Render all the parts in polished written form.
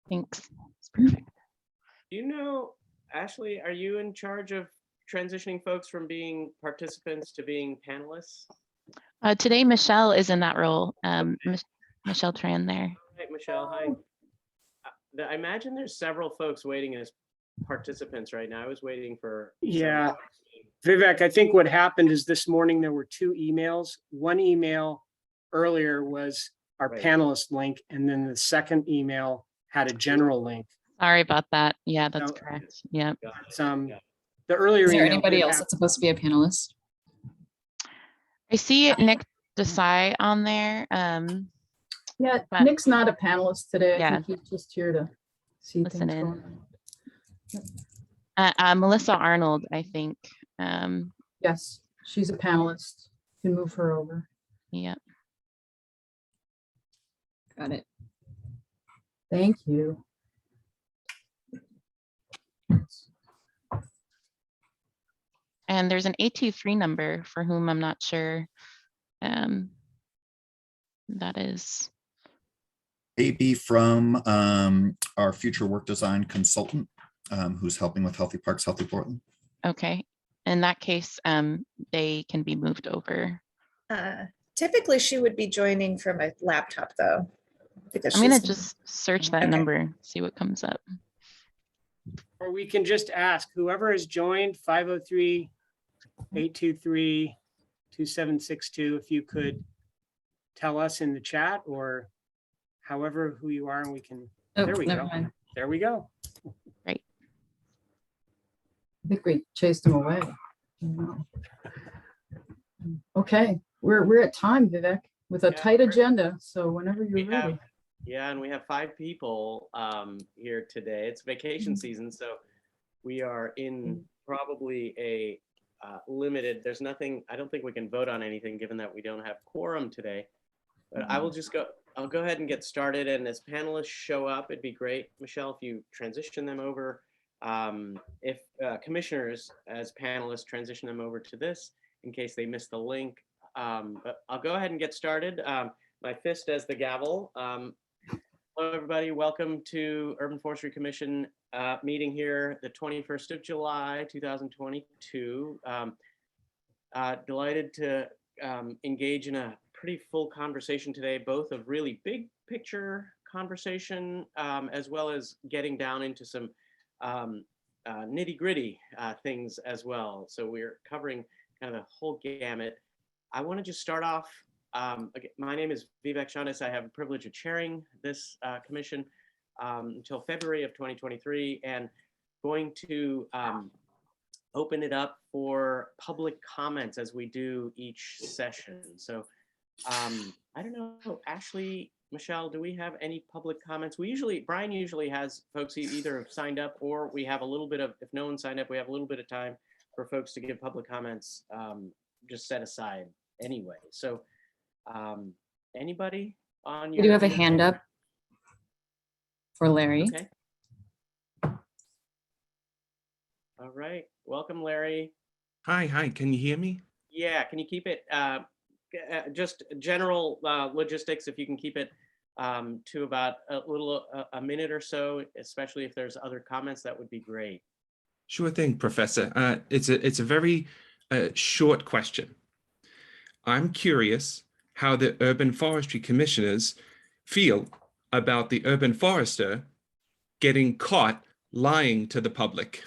Thanks. That's perfect. Do you know, Ashley, are you in charge of transitioning folks from being participants to being panelists? Today, Michelle is in that role. Michelle Tran there. Hi, Michelle. Hi. I imagine there's several folks waiting as participants right now. I was waiting for. Yeah, Vivek, I think what happened is this morning there were two emails. One email earlier was our panelist link, and then the second email had a general link. Sorry about that. Yeah, that's correct. Yeah. The earlier Is there email anybody did else have- that's supposed to be a panelist? I see Nick Desai on there. Yeah, but- Nick's not a panelist today. I Yeah. think he's just here to see Listen things in. going on. Melissa Arnold, I think. Yes, she's a panelist. You can move her over. Yeah. Got it. Thank you. And there's an 823 number for whom I'm not sure that is. AB from our future work design consultant who's helping with Healthy Parks, Healthy Portland. Okay. In that case, they can be moved over. Typically, she would be joining from a laptop, though. Because I'm going to she's- just search that Okay. number, see what comes up. Or we can just ask whoever has joined 503-823-2762, if you could tell us in the chat or however who you are, and we can, Oh, there we never go. mind. There we go. Great. I think we chased him away. Okay, we're at time, Vivek, with a Yeah, tight we're- agenda. So whenever We you're have, ready. yeah, and we have 5 people here today. It's vacation season, so we are in probably a limited. There's nothing. I don't think we can vote on anything given that we don't have quorum today. But I will just go. I'll go ahead and get started. And as panelists show up, it'd be great, Michelle, if you transition them over. If commissioners as panelists transition them over to this in case they missed the link. But I'll go ahead and get started. My fist as the gavel. Hello, everybody. Welcome to Urban Forestry Commission meeting here, the 21st of July, 2022. Delighted to engage in a pretty full conversation today, both of really big picture conversation, as well as getting down into some nitty gritty things as well. So we're covering kind of the whole gamut. I want to just start off. My name is Vivek Shanis. I have the privilege of chairing this commission until February of 2023, and going to open it up for public comments as we do each session. So I don't know, Ashley, Michelle, do we have any public comments? Brian usually has folks who either have signed up, or we have a little bit of, if no one signed up, we have a little bit of time for folks to give public comments just set aside anyway. So anybody on your— We do have a hand up for Larry. Okay. All right, welcome, Larry. Hi, can you hear me? Yeah, can you keep it just general logistics, if you can keep it to about a minute or so, especially if there's other comments, that would be great. Sure thing, Professor. It's a very short question. I'm curious how the urban forestry commissioners feel about the urban forester getting caught lying to the public.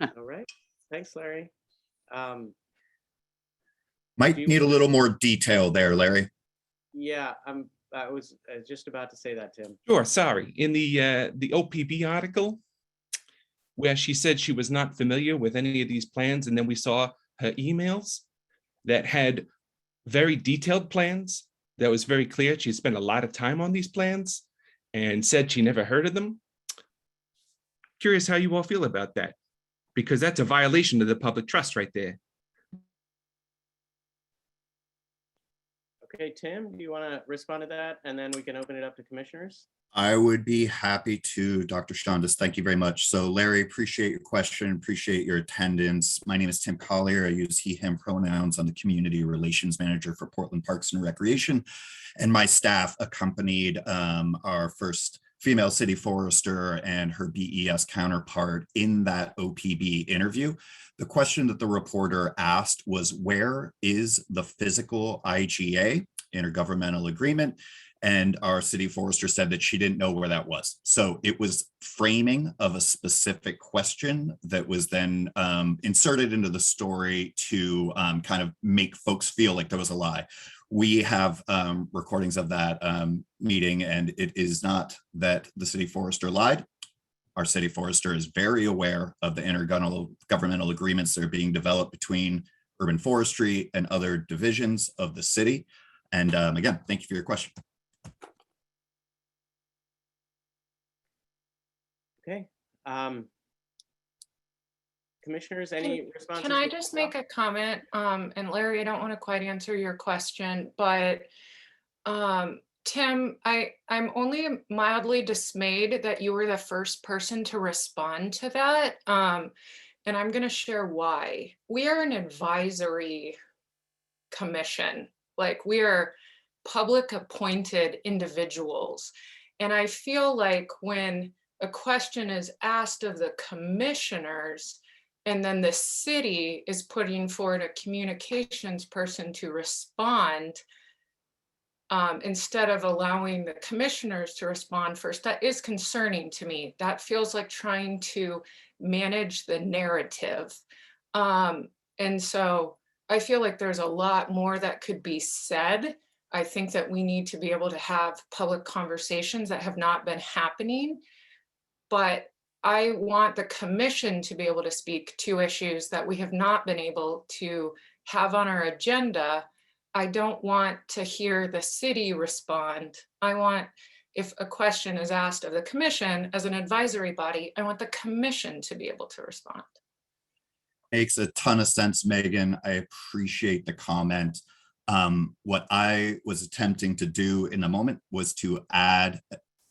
All right, thanks, Larry. Might need a little more detail there, Larry. Yeah, I was just about to say that, Tim. Sure, sorry. In the OPB article, where she said she was not familiar with any of these plans, and then we saw her emails that had very detailed plans that was very clear she spent a lot of time on these plans and said she never heard of them. Curious how you all feel about that, because that's a violation of the public trust right there. Okay, Tim, do you want to respond to that? And then we can open it up to commissioners. I would be happy to, Dr. Shondas. Thank you very much. So Larry, appreciate your question, appreciate your attendance. My name is Tim Collier. I use he, him pronouns. I'm the Community Relations Manager for Portland Parks and Recreation. And my staff accompanied our first female city forester and her BES counterpart in that OPB interview. The question that the reporter asked was, where is the physical IGA, intergovernmental agreement? And our city forester said that she didn't know where that was. So it was framing of a specific question that was then inserted into the story to kind of make folks feel like there was a lie. We have recordings of that meeting, and it is not that the city forester lied. Our city forester is very aware of the intergovernmental agreements that are being developed between urban forestry and other divisions of the city. And again, thank you for your question. Okay. Commissioners, any responses? Can I just make a comment? And Larry, I don't want to quite answer your question, but Tim, I'm only mildly dismayed that you were the first person to respond to that. And I'm going to share why. We are an advisory commission. Like, we are public appointed individuals. And I feel like when a question is asked of the commissioners, and then the city is putting forward a communications person to respond, instead of allowing the commissioners to respond first, that is concerning to me. That feels like trying to manage the narrative. And so I feel like there's a lot more that could be said. I think that we need to be able to have public conversations that have not been happening. But I want the commission to be able to speak to issues that we have not been able to have on our agenda. I don't want to hear the city respond. I want, if a question is asked of the commission as an advisory body, I want the commission to be able to respond. Makes a ton of sense, Megan. I appreciate the comment. What I was attempting to do in the moment was to add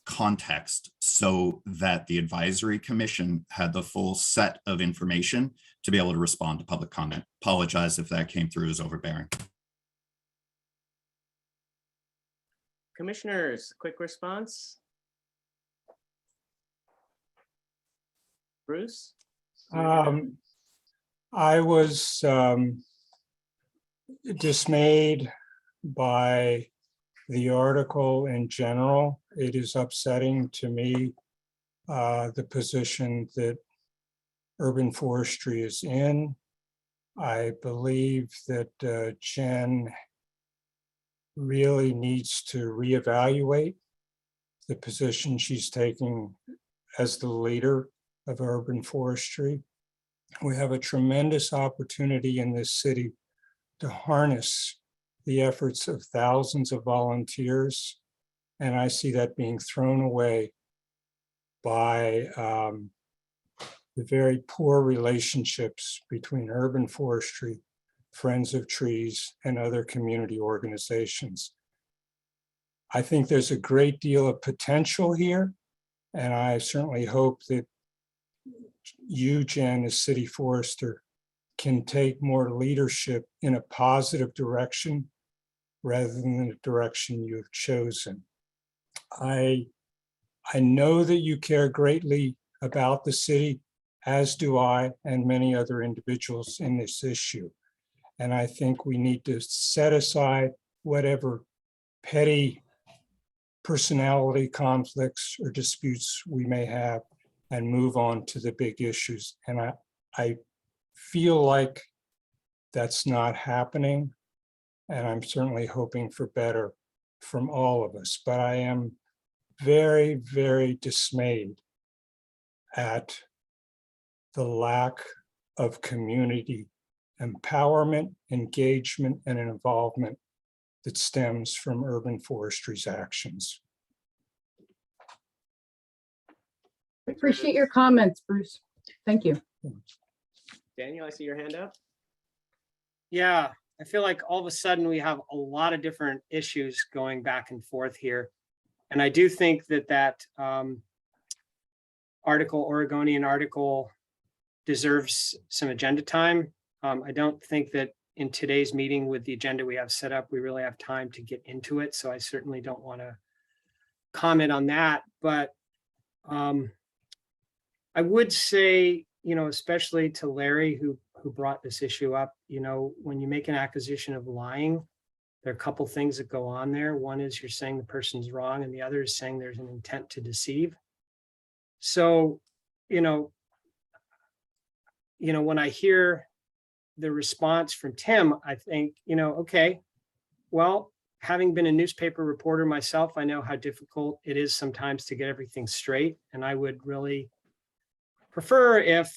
context so that the advisory commission had the full set of information to be able to respond to public comment. Apologize if that came through as overbearing. Commissioners, quick response. Bruce? I was dismayed by the article in general. It is upsetting to me, the position that urban forestry is in. I believe that Jen really needs to reevaluate the position she's taking as the leader of urban forestry. We have a tremendous opportunity in this city to harness the efforts of thousands of volunteers, and I see that being thrown away by the very poor relationships between urban forestry, Friends of Trees, and other community organizations. I think there's a great deal of potential here, and I certainly hope that you, Jen, as city forester, can take more leadership in a positive direction rather than the direction you have chosen. I know that you care greatly about the city, as do I and many other individuals in this issue. And I think we need to set aside whatever petty personality conflicts or disputes we may have and move on to the big issues. And I feel like that's not happening. And I'm certainly hoping for better from all of us. But I am very, very dismayed at the lack of community empowerment, engagement, and involvement that stems from urban forestry's actions. Appreciate your comments, Bruce. Thank you. Daniel, I see your hand up. Yeah, I feel like all of a sudden we have a lot of different issues going back and forth here. And I do think that Oregonian article deserves some agenda time. I don't think that in today's meeting with the agenda we have set up, we really have time to get into it. So I certainly don't want to comment on that. But I would say, especially to Larry, who brought this issue up, when you make an accusation of lying, there are a couple things that go on there. One is you're saying the person's wrong, and the other is saying there's an intent to deceive. So, when I hear the response from Tim, I think, okay, well, having been a newspaper reporter myself, I know how difficult it is sometimes to get everything straight. And I would really prefer if,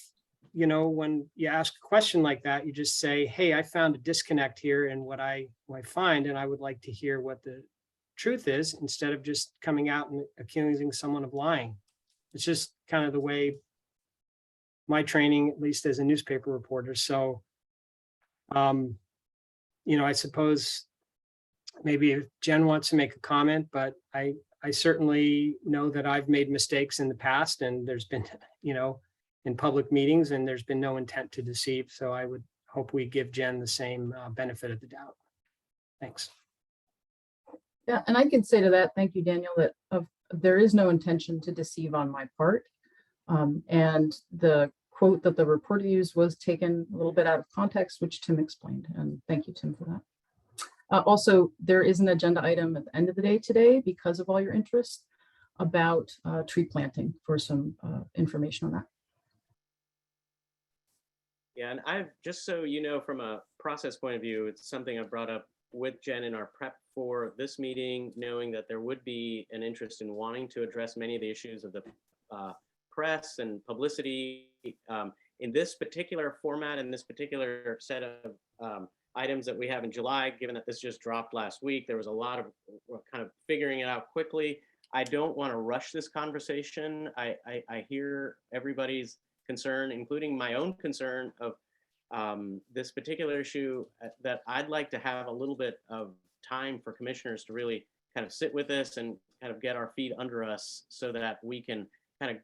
when you ask a question like that, you just say, hey, I found a disconnect here in what I find, and I would like to hear what the truth is, instead of just coming out and accusing someone of lying. It's just kind of the way my training, at least as a newspaper reporter. So, I suppose maybe if Jen wants to make a comment, but I certainly know that I've made mistakes in the past, and there's been, in public meetings, and there's been no intent to deceive. So I would hope we give Jen the same benefit of the doubt. Thanks. Yeah, and I can say to that, thank you, Daniel, that there is no intention to deceive on my part. And the quote that the reporter used was taken a little bit out of context, which Tim explained. And thank you, Tim, for that. Also, there is an agenda item at the end of the day today, because of all your interest, about tree planting, for some information on that. Yeah, and I've, just so you know, from a process point of view, it's something I brought up with Jen in our prep for this meeting, knowing that there would be an interest in wanting to address many of the issues of the press and publicity in this particular format, in this particular set of items that we have in July. Given that this just dropped last week, there was a lot of kind of figuring it out quickly. I don't want to rush this conversation. I hear everybody's concern, including my own concern of this particular issue, that I'd like to have a little bit of time for commissioners to really kind of sit with this and kind of get our feet under us, so that we can kind of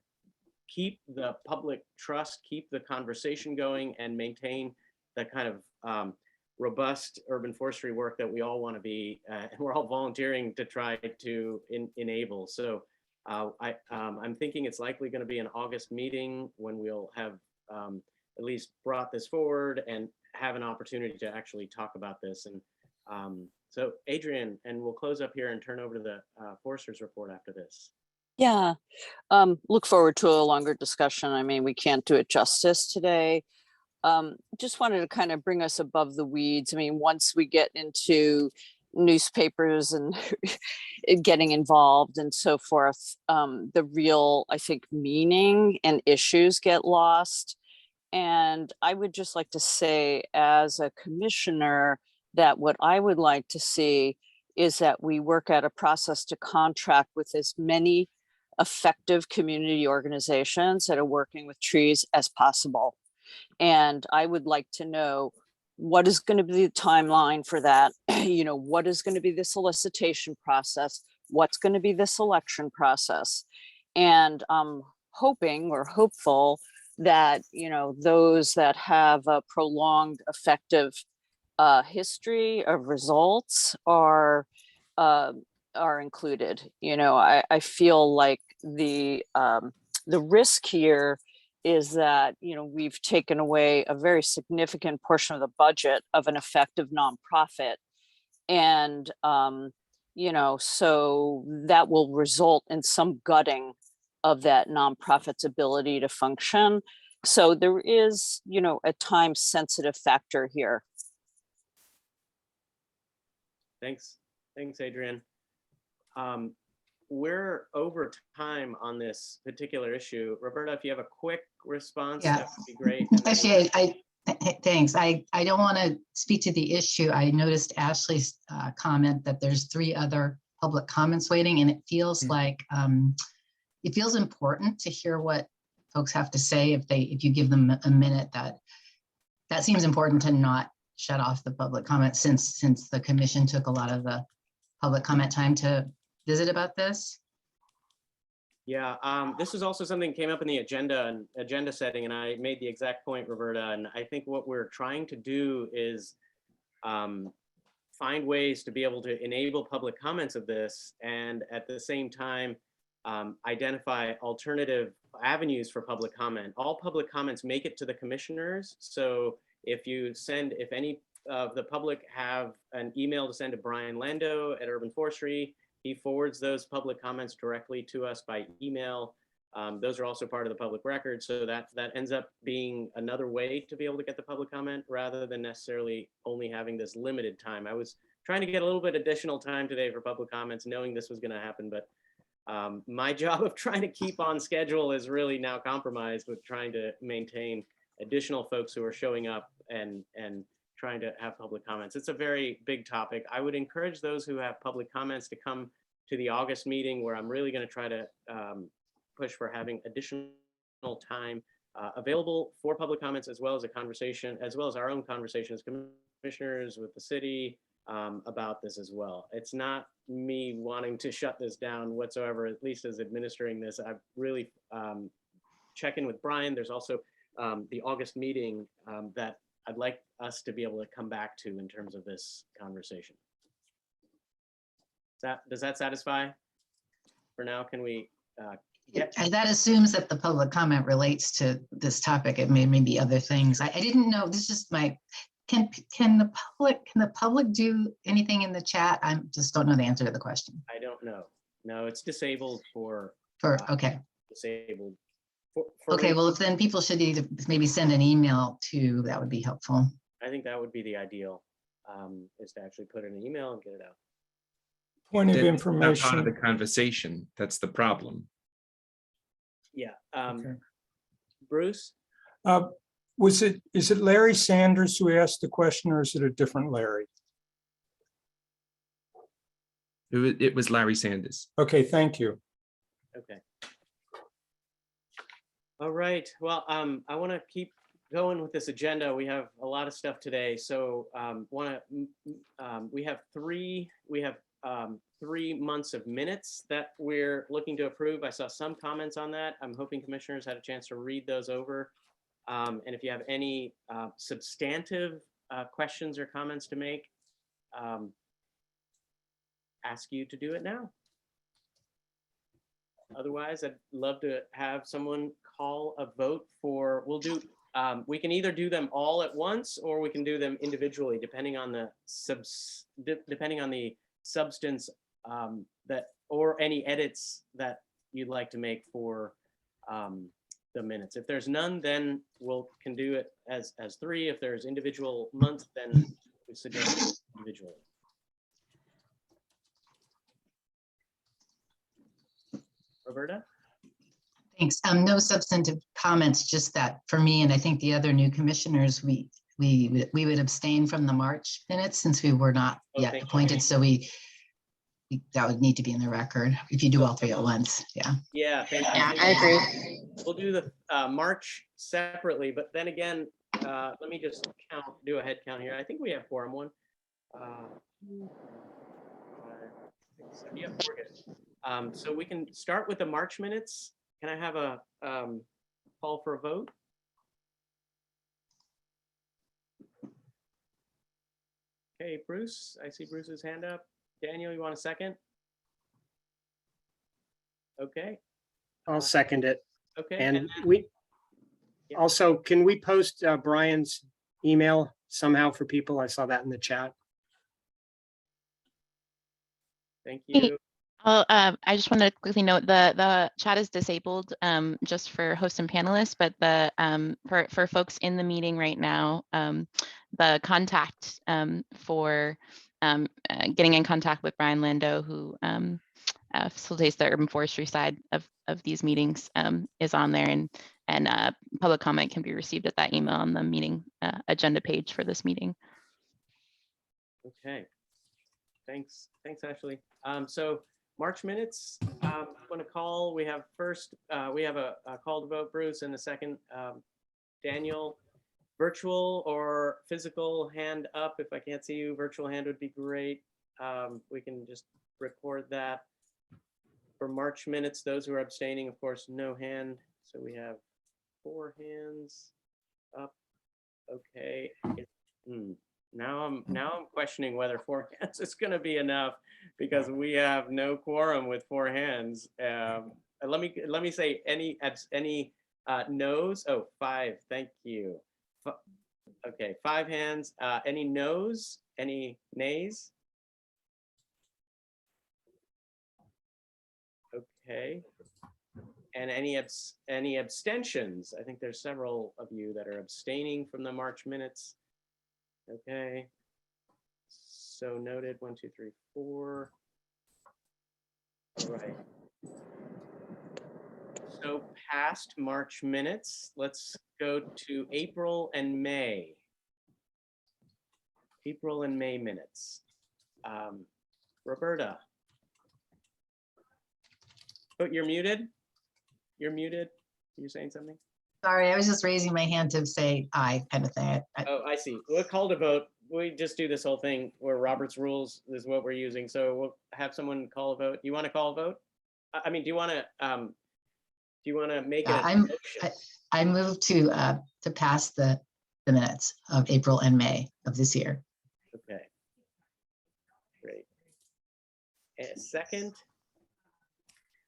keep the public trust, keep the conversation going, and maintain the kind of robust urban forestry work that we all want to be, and we're all volunteering to try to enable. So I'm thinking it's likely going to be an August meeting when we'll have at least brought this forward and have an opportunity to actually talk about this. And so Adrian, and we'll close up here and turn over to the Forester's report after this. Yeah, look forward to a longer discussion. I mean, we can't do it justice today. Just wanted to kind of bring us above the weeds. I mean, once we get into newspapers and getting involved and so forth, the real, I think, meaning and issues get lost. And I would just like to say, as a commissioner, that what I would like to see is that we work out a process to contract with as many effective community organizations that are working with trees as possible. And I would like to know what is going to be the timeline for that. What is going to be the solicitation process? What's going to be the selection process? And I'm hoping or hopeful that, those that have a prolonged effective history of results are included. I feel like the risk here is that, we've taken away a very significant portion of the budget of an effective nonprofit. And, so that will result in some gutting of that nonprofit's ability to function. So there is, a time sensitive factor here. Thanks, Adrian. We're over time on this particular issue. Roberta, if you have a quick response, Yeah. that would be great. Actually, thanks. I don't want to speak to the issue. I noticed Ashley's comment that there's 3 other public comments waiting, and it feels like it feels important to hear what folks have to say if you give them a minute. That seems important to not shut off the public comment since the commission took a lot of the public comment time to visit about this? Yeah, this is also something that came up in the agenda setting, and I made the exact point, Roberta. And I think what we're trying to do is find ways to be able to enable public comments of this, and at the same time, identify alternative avenues for public comment. All public comments make it to the commissioners. So if any of the public have an email to send to Brian Lando at Urban Forestry, he forwards those public comments directly to us by email. Those are also part of the public record. So that ends up being another way to be able to get the public comment rather than necessarily only having this limited time. I was trying to get a little bit additional time today for public comments, knowing this was going to happen, but my job of trying to keep on schedule is really now compromised with trying to maintain additional folks who are showing up and trying to have public comments. It's a very big topic. I would encourage those who have public comments to come to the August meeting, where I'm really going to try to push for having additional time available for public comments, as well as a conversation, as well as our own conversation as commissioners with the city about this as well. It's not me wanting to shut this down whatsoever, at least as administering this. I've really checked in with Brian. There's also the August meeting that I'd like us to be able to come back to in terms of this conversation. Does that satisfy for now? Can we That assumes that the public comment relates to this topic. It may be other things. I didn't know, this is just my, can the public do anything in the chat? I just don't know the answer to the question. I don't know. No, it's disabled for Okay. disabled. Okay, well, if then people should either maybe send an email to, that would be helpful. I think that would be the ideal, is to actually put in an email and get it out. Point of That's not part of information. the conversation. That's the problem. Yeah. Okay. Bruce? Is it Larry Sanders who asked the question, or is it a different Larry? It was Larry Sanders. Okay, thank you. Okay. All right. Well, I want to keep going with this agenda. We have a lot of stuff today. So we have 3 months of minutes that we're looking to approve. I saw some comments on that. I'm hoping commissioners had a chance to read those over. And if you have any substantive questions or comments to make, ask you to do it now. Otherwise, I'd love to have someone call a vote for, we can either do them all at once, or we can do them individually, depending on the substance or any edits that you'd like to make for the minutes. If there's none, then can do it as 3. If there's individual months, then we suggest individually. Roberta? Thanks. No substantive comments, just that for me, and I think the other new commissioners, we would abstain from the March minutes since we were not yet appointed. So that would need to be in the record if you do all 3 at once. Yeah. Yeah, Yeah, I agree. We'll do the March separately, but then again, let me just do a head count here. I think we have quorum. 1, 2, 5, 6, 7. Yeah, we're good. So we can start with the March minutes. Can I have a call for a vote? Okay, Bruce, I see Bruce's hand up. Daniel, you want a second? Okay. I'll second it. Okay. And we also, can we post Brian's email somehow for people? I saw that in the chat. Thank you. I just want to quickly note the chat is disabled just for hosts and panelists, but for folks in the meeting right now, the contact for getting in contact with Brian Lando, who facilitates the urban forestry side of these meetings, is on there, and public comment can be received at that email on the meeting agenda page for this meeting. Okay. Thanks, Ashley. So March minutes, I'm going to call. We have first, we have a call to vote, Bruce, and a second, Daniel. virtual or physical hand up. If I can't see you, virtual hand would be great. We can just record that. For March minutes, those who are abstaining, of course, no hand. So we have 4 hands up. Okay. Now I'm questioning whether 4 hands is going to be enough, because we have no quorum with 4 hands. Let me say any no's. Oh, 5. Thank you. Okay, 5 hands. Any no's? Any nays? Okay. And any abstentions? I think there's several of you that are abstaining from the March minutes. Okay. So noted. 1, 2, 3, 4. All right. So past March minutes, let's go to April and May. April and May minutes. Roberta. Oh, you're muted. You're muted. You're saying something? Sorry, I was just raising my hand to say aye kind of thing. Oh, I see. We'll call to vote. We just do this whole thing where Robert's rules is what we're using. So we'll have someone call a vote. You want to call a vote? I mean, do you want to make it a motion? I move to pass the minutes of April and May of this year. Okay. Great. And second?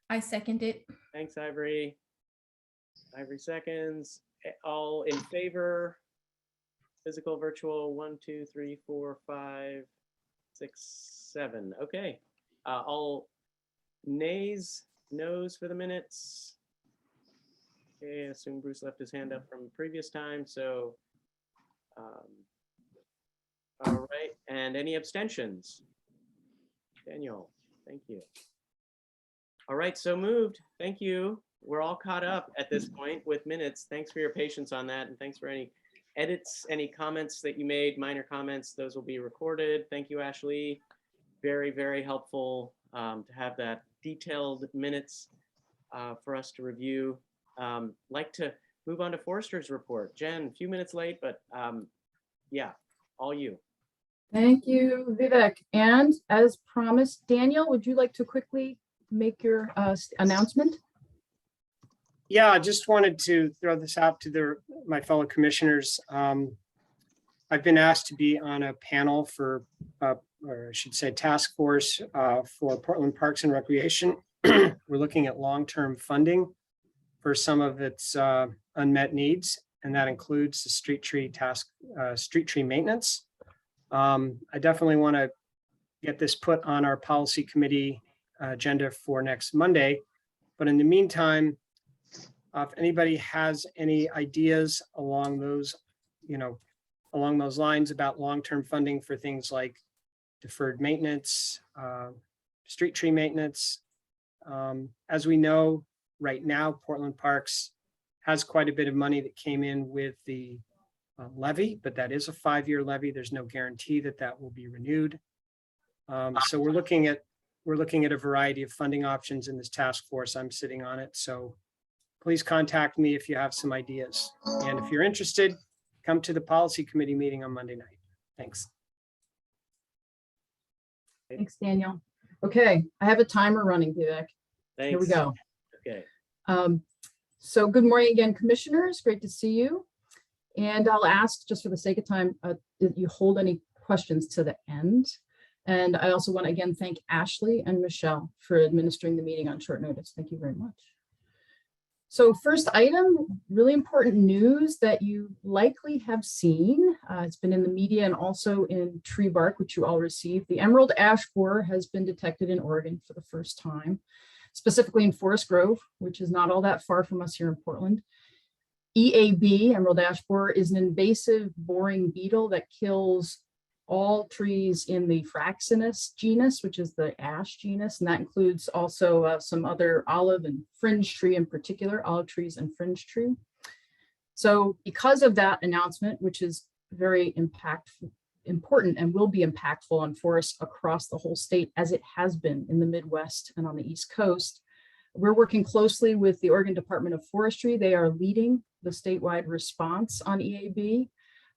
I second it. Thanks, Ivory. Ivory seconds. All in favor? Physical, virtual, 1, 2, 3, 4, 5, 6, 7. Okay. All nays, no's for the minutes. Okay, I assume Bruce left his hand up from previous time. So, all right. And any abstentions? Daniel, thank you. All right, so moved. Thank you. We're all caught up at this point with minutes. Thanks for your patience on that. And thanks for any edits, any comments that you made, minor comments, those will be recorded. Thank you, Ashley. Very, very helpful to have that detailed minutes for us to review. Like to move on to Forrester's report. Jen, a few minutes late, but yeah, all you. Thank you, Vivek. And as promised, Daniel, would you like to quickly make your announcement? Yeah, I just wanted to throw this out to my fellow commissioners. I've been asked to be on a panel for, or I should say task force for Portland Parks and Recreation. We're looking at long-term funding for some of its unmet needs, and that includes the street tree maintenance. I definitely want to get this put on our policy committee agenda for next Monday. But in the meantime, if anybody has any ideas along those lines about long-term funding for things like deferred maintenance, street tree maintenance. As we know, right now, Portland Parks has quite a bit of money that came in with the levy, but that is a 5-year levy. There's no guarantee that that will be renewed. So we're looking at a variety of funding options in this task force. I'm sitting on it. So please contact me if you have some ideas. And if you're interested, come to the policy committee meeting on Monday night. Thanks. Thanks, Daniel. Okay, I have a timer running, Vivek. Thanks. Here we go. Okay. So good morning again, commissioners. Great to see you. And I'll ask, just for the sake of time, that you hold any questions to the end. And I also want to again thank Ashley and Michelle for administering the meeting on short notice. Thank you very much. So first item, really important news that you likely have seen. It's been in the media and also in tree bark, which you all received. The emerald ash borer has been detected in Oregon for the first time, specifically in Forest Grove, which is not all that far from us here in Portland. EAB, emerald ash borer, is an invasive boring beetle that kills all trees in the Fraxinus genus, which is the ash genus, and that includes also some other olive and fringe tree, in particular, olive trees and fringe tree. So because of that announcement, which is very important and will be impactful on forests across the whole state, as it has been in the Midwest and on the East Coast, we're working closely with the Oregon Department of Forestry. They are leading the statewide response on EAB.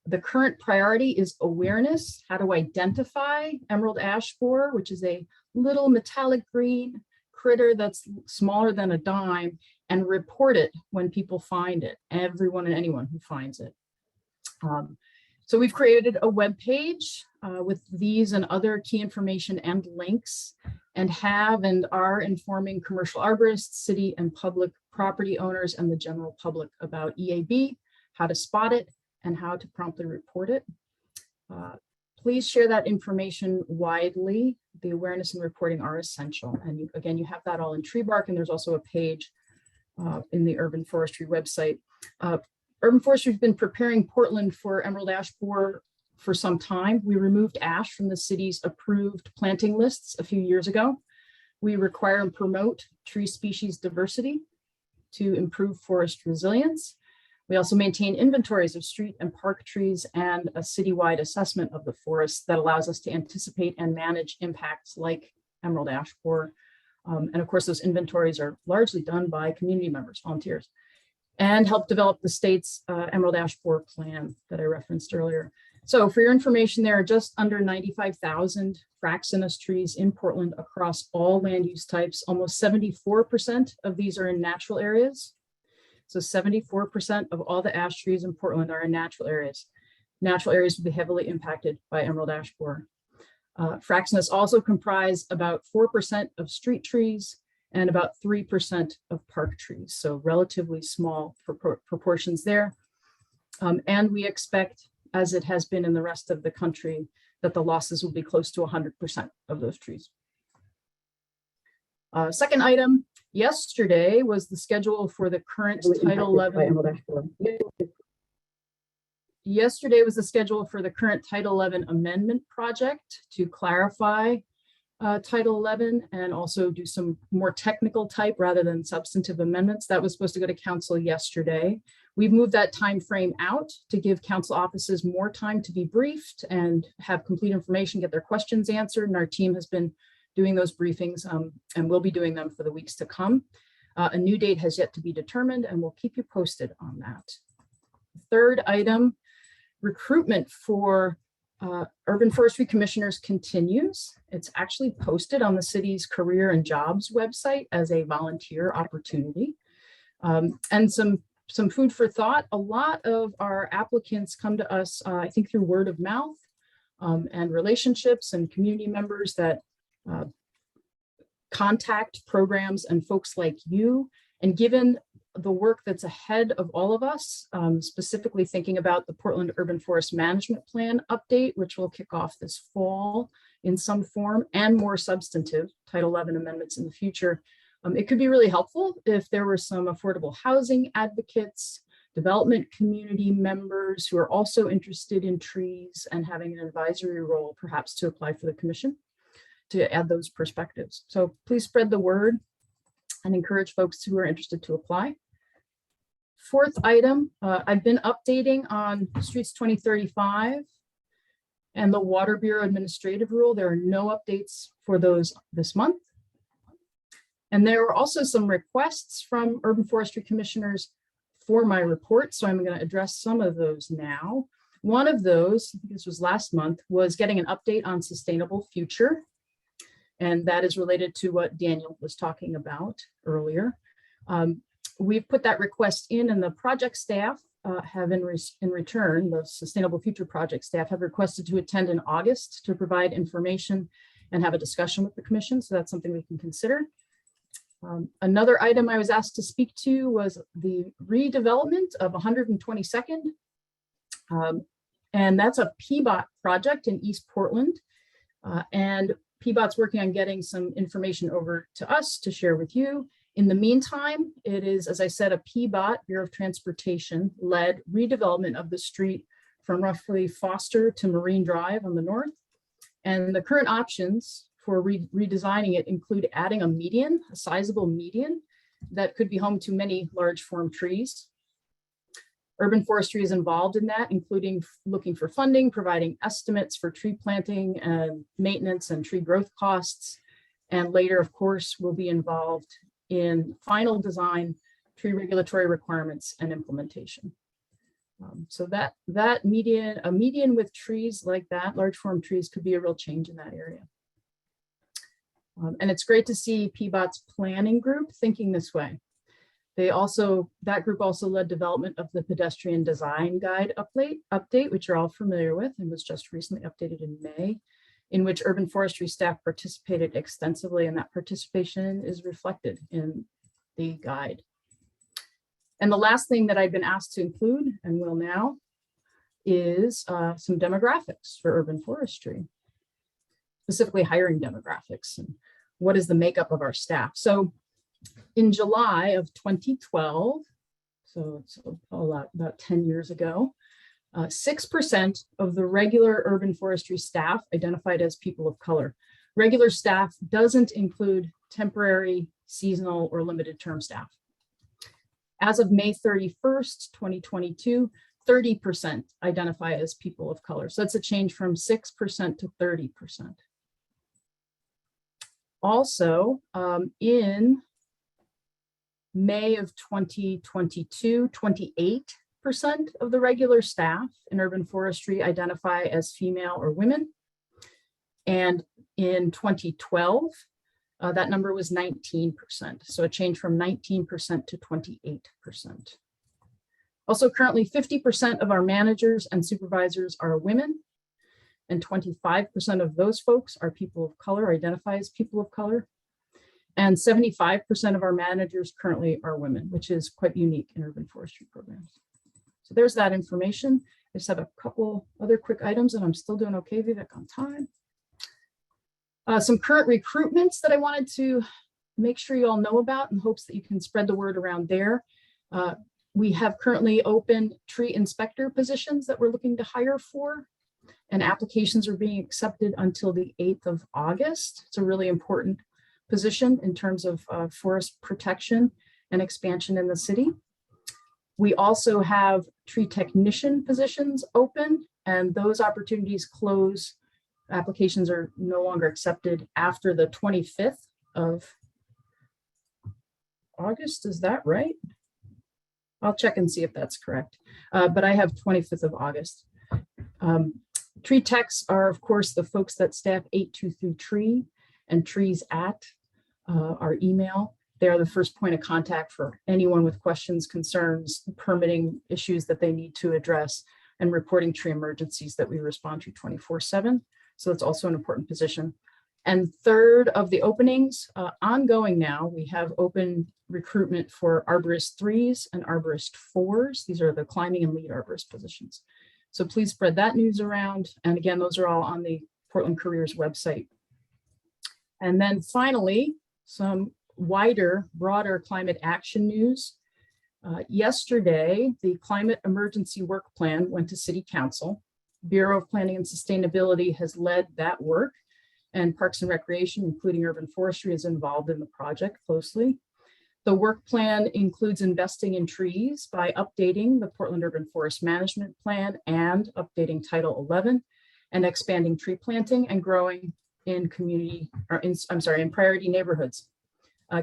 The current priority is awareness, how to identify emerald ash borer, which is a little metallic green critter that's smaller than a dime, and report it when people find it, everyone and anyone who finds it. So we've created a web page with these and other key information and links, and have and are informing commercial arborists, city and public property owners, and the general public about EAB, how to spot it, and how to promptly report it. Please share that information widely. The awareness and reporting are essential. And again, you have that all in tree bark, and there's also a page in the Urban Forestry website. Urban Forestry has been preparing Portland for emerald ash borer for some time. We removed ash from the city's approved planting lists a few years ago. We require and promote tree species diversity to improve forest resilience. We also maintain inventories of street and park trees and a citywide assessment of the forest that allows us to anticipate and manage impacts like emerald ash borer. And of course, those inventories are largely done by community members, volunteers, and help develop the state's emerald ash borer plan that I referenced earlier. So for your information, there are just under 95,000 fraxinus trees in Portland across all land use types. Almost 74% of these are in natural areas. So 74% of all the ash trees in Portland are in natural areas. Natural areas will be heavily impacted by emerald ash borer. Fraxinus also comprise about 4% of street trees and about 3% of park trees. So relatively small proportions there. And we expect, as it has been in the rest of the country, that the losses will be close to 100% of those trees. Second item, yesterday was the schedule for the current Title 11. Yesterday was the schedule for the current Title 11 amendment project to clarify Title 11 and also do some more technical type rather than substantive amendments. That was supposed to go to council yesterday. We've moved that time frame out to give council offices more time to be briefed and have complete information, get their questions answered. And our team has been doing those briefings and we'll be doing them for the weeks to come. A new date has yet to be determined, and we'll keep you posted on that. Third item, recruitment for urban forestry commissioners continues. It's actually posted on the city's career and jobs website as a volunteer opportunity. And some food for thought. A lot of our applicants come to us, I think, through word of mouth and relationships and community members that contact programs and folks like you. And given the work that's ahead of all of us, specifically thinking about the Portland Urban Forest Management Plan update, which will kick off this fall in some form, and more substantive Title 11 amendments in the future, it could be really helpful if there were some affordable housing advocates, development community members who are also interested in trees and having an advisory role, perhaps to apply for the commission, to add those perspectives. So please spread the word and encourage folks who are interested to apply. Fourth item, I've been updating on Streets 2035 and the Water Bureau Administrative Rule. There are no updates for those this month. And there were also some requests from urban forestry commissioners for my report, so I'm going to address some of those now. One of those, I think this was last month, was getting an update on sustainable future. And that is related to what Daniel was talking about earlier. We've put that request in, and the project staff have in return, the Sustainable Future Project staff have requested to attend in August to provide information and have a discussion with the commission. So that's something we can consider. Another item I was asked to speak to was the redevelopment of 122nd. And that's a PBOT project in East Portland. And PBOT's working on getting some information over to us to share with you. In the meantime, it is, as I said, a PBOT, Bureau of Transportation, led redevelopment of the street from roughly Foster to Marine Drive on the north. And the current options for redesigning it include adding a median, a sizable median that could be home to many large form trees. Urban forestry is involved in that, including looking for funding, providing estimates for tree planting and maintenance and tree growth costs. And later, of course, we'll be involved in final design, tree regulatory requirements, and implementation. So that median, a median with trees like that, large form trees, could be a real change in that area. And it's great to see PBOT's planning group thinking this way. That group also led development of the pedestrian design guide update, which you're all familiar with and was just recently updated in May, in which urban forestry staff participated extensively, and that participation is reflected in the guide. And the last thing that I've been asked to include, and will now, is some demographics for urban forestry, specifically hiring demographics and what is the makeup of our staff. So in July of 2012, so it's about 10 years ago, 6% of the regular urban forestry staff identified as people of color. Regular staff doesn't include temporary, seasonal, or limited term staff. As of May 31st, 2022, 30% identify as people of color. So that's a change from 6% to 30%. Also, in May of 2022, 28% of the regular staff in urban forestry identify as female or women. And in 2012, that number was 19%. So a change from 19% to 28%. Also, currently 50% of our managers and supervisors are women, and 25% of those folks are people of color, identify as people of color. And 75% of our managers currently are women, which is quite unique in urban forestry programs. So there's that information. I just have a couple other quick items, and I'm still doing okay, Vivek, on time. Some current recruitments that I wanted to make sure you all know about in hopes that you can spread the word around there. We have currently open tree inspector positions that we're looking to hire for, and applications are being accepted until the 8th of August. It's a really important position in terms of forest protection and expansion in the city. We also have tree technician positions open, and those opportunities close. Applications are no longer accepted after the 25th of August. Is that right? I'll check and see if that's correct. But I have 25th of August. Tree techs are, of course, the folks that staff 823 and trees at our email. They are the first point of contact for anyone with questions, concerns, permitting issues that they need to address, and reporting tree emergencies that we respond to 24/7. So it's also an important position. And third of the openings, ongoing now, we have open recruitment for arborist 3s and arborist 4s. These are the climbing and lead arborist positions. So please spread that news around. And again, those are all on the Portland Careers website. And then finally, some wider, broader climate action news. Yesterday, the Climate Emergency Work Plan went to City Council. Bureau of Planning and Sustainability has led that work, and Parks and Recreation, including urban forestry, is involved in the project closely. The work plan includes investing in trees by updating the Portland Urban Forest Management Plan and updating Title 11, and expanding tree planting and growing in in priority neighborhoods.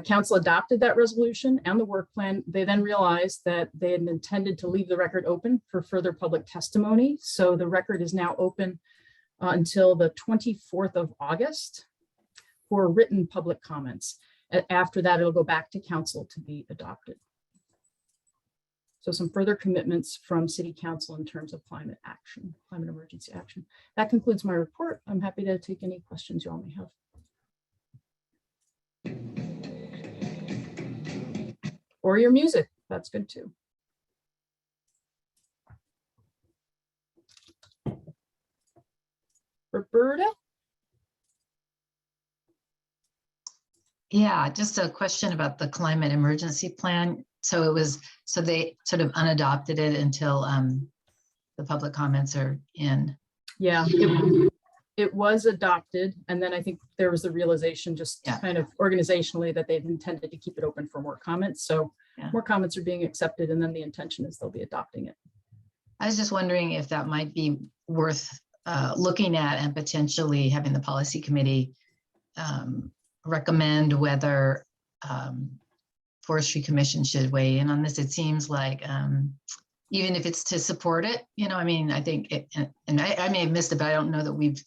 Council adopted that resolution and the work plan. They then realized that they had intended to leave the record open for further public testimony. So the record is now open until the 24th of August for written public comments. After that, it'll go back to council to be adopted. So some further commitments from City Council in terms of climate action, climate emergency action. That concludes my report. I'm happy to take any questions you all may have. Or your music, that's good too. Roberta? Yeah, just a question about the climate emergency plan. So they sort of unadopted it until the public comments are in. Yeah, it was adopted. And then I think there was the realization just kind of organizationally that they've intended to keep it open for more comments. So more comments are being accepted, and then the intention is they'll be adopting it. I was just wondering if that might be worth looking at, and potentially having the policy committee recommend whether Forestry Commission should weigh in on this. It seems like, even if it's to support it, I mean, I think, and I may have missed it, but I don't know that we've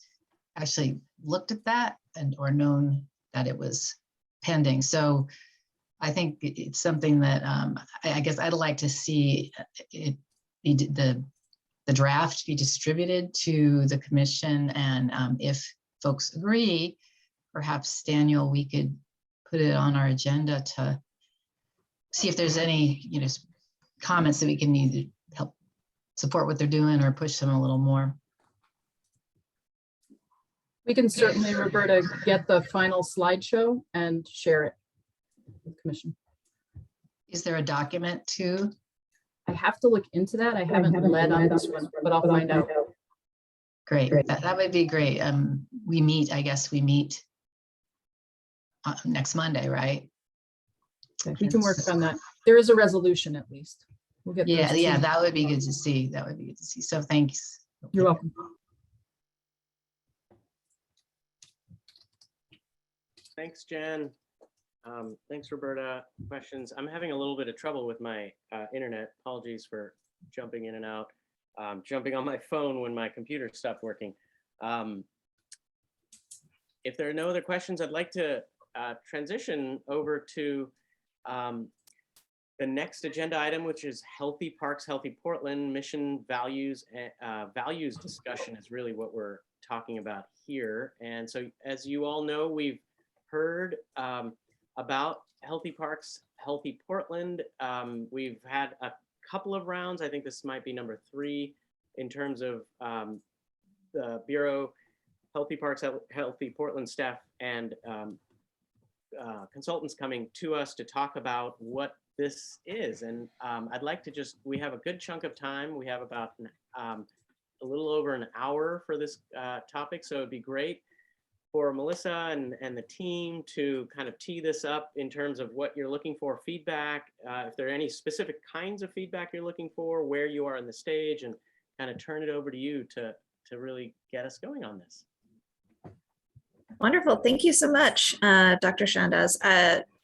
actually looked at that or known that it was pending. So I think it's something that I guess I'd like to see it be the draft be distributed to the commission. And if folks agree, perhaps Daniel, we could put it on our agenda to see if there's any, comments that we can either help support what they're doing or push them a little more. We can certainly, Roberta, get the final slideshow and share it with the commission. Is there a document too? I have to look into that. I haven't led on this one, but I'll find out. Great. That would be great. I guess we meet next Monday, right? We can work on that. There is a resolution at least. We'll get Yeah, those two. that would be good to see. That would be good to see. So thanks. You're welcome. Thanks, Jen. Thanks, Roberta. Questions? I'm having a little bit of trouble with my internet. Apologies for jumping in and out, jumping on my phone when my computer stopped working. If there are no other questions, I'd like to transition over to the next agenda item, which is Healthy Parks, Healthy Portland, mission, values, values discussion is really what we're talking about here. And so as you all know, we've heard about Healthy Parks, Healthy Portland. We've had a couple of rounds. I think this might be number 3 in terms of the Bureau, Healthy Parks, Healthy Portland staff, and consultants coming to us to talk about what this is. And I'd like to we have a good chunk of time. We have about a little over an hour for this topic. So it'd be great for Melissa and the team to kind of tee this up in terms of what you're looking for, feedback, if there are any specific kinds of feedback you're looking for, where you are in the stage, and kind of turn it over to you to really get us going on this. Wonderful. Thank you so much, Dr. Shandas.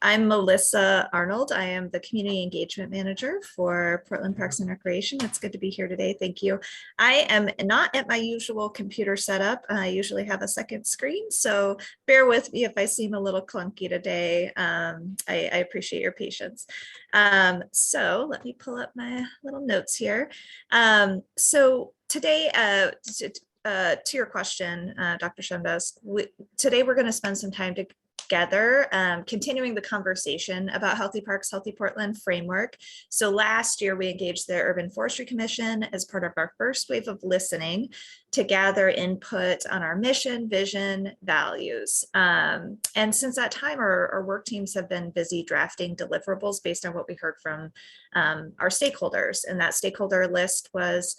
I'm Melissa Arnold. I am the Community Engagement Manager for Portland Parks and Recreation. It's good to be here today. Thank you. I am not at my usual computer setup. I usually have a second screen, so bear with me if I seem a little clunky today. I appreciate your patience. So let me pull up my little notes here. So today, to your question, Dr. Shandas, today we're going to spend some time together continuing the conversation about Healthy Parks, Healthy Portland framework. So last year we engaged the Urban Forestry Commission as part of our first wave of listening to gather input on our mission, vision, values. And since that time, our work teams have been busy drafting deliverables based on what we heard from our stakeholders. And that stakeholder list was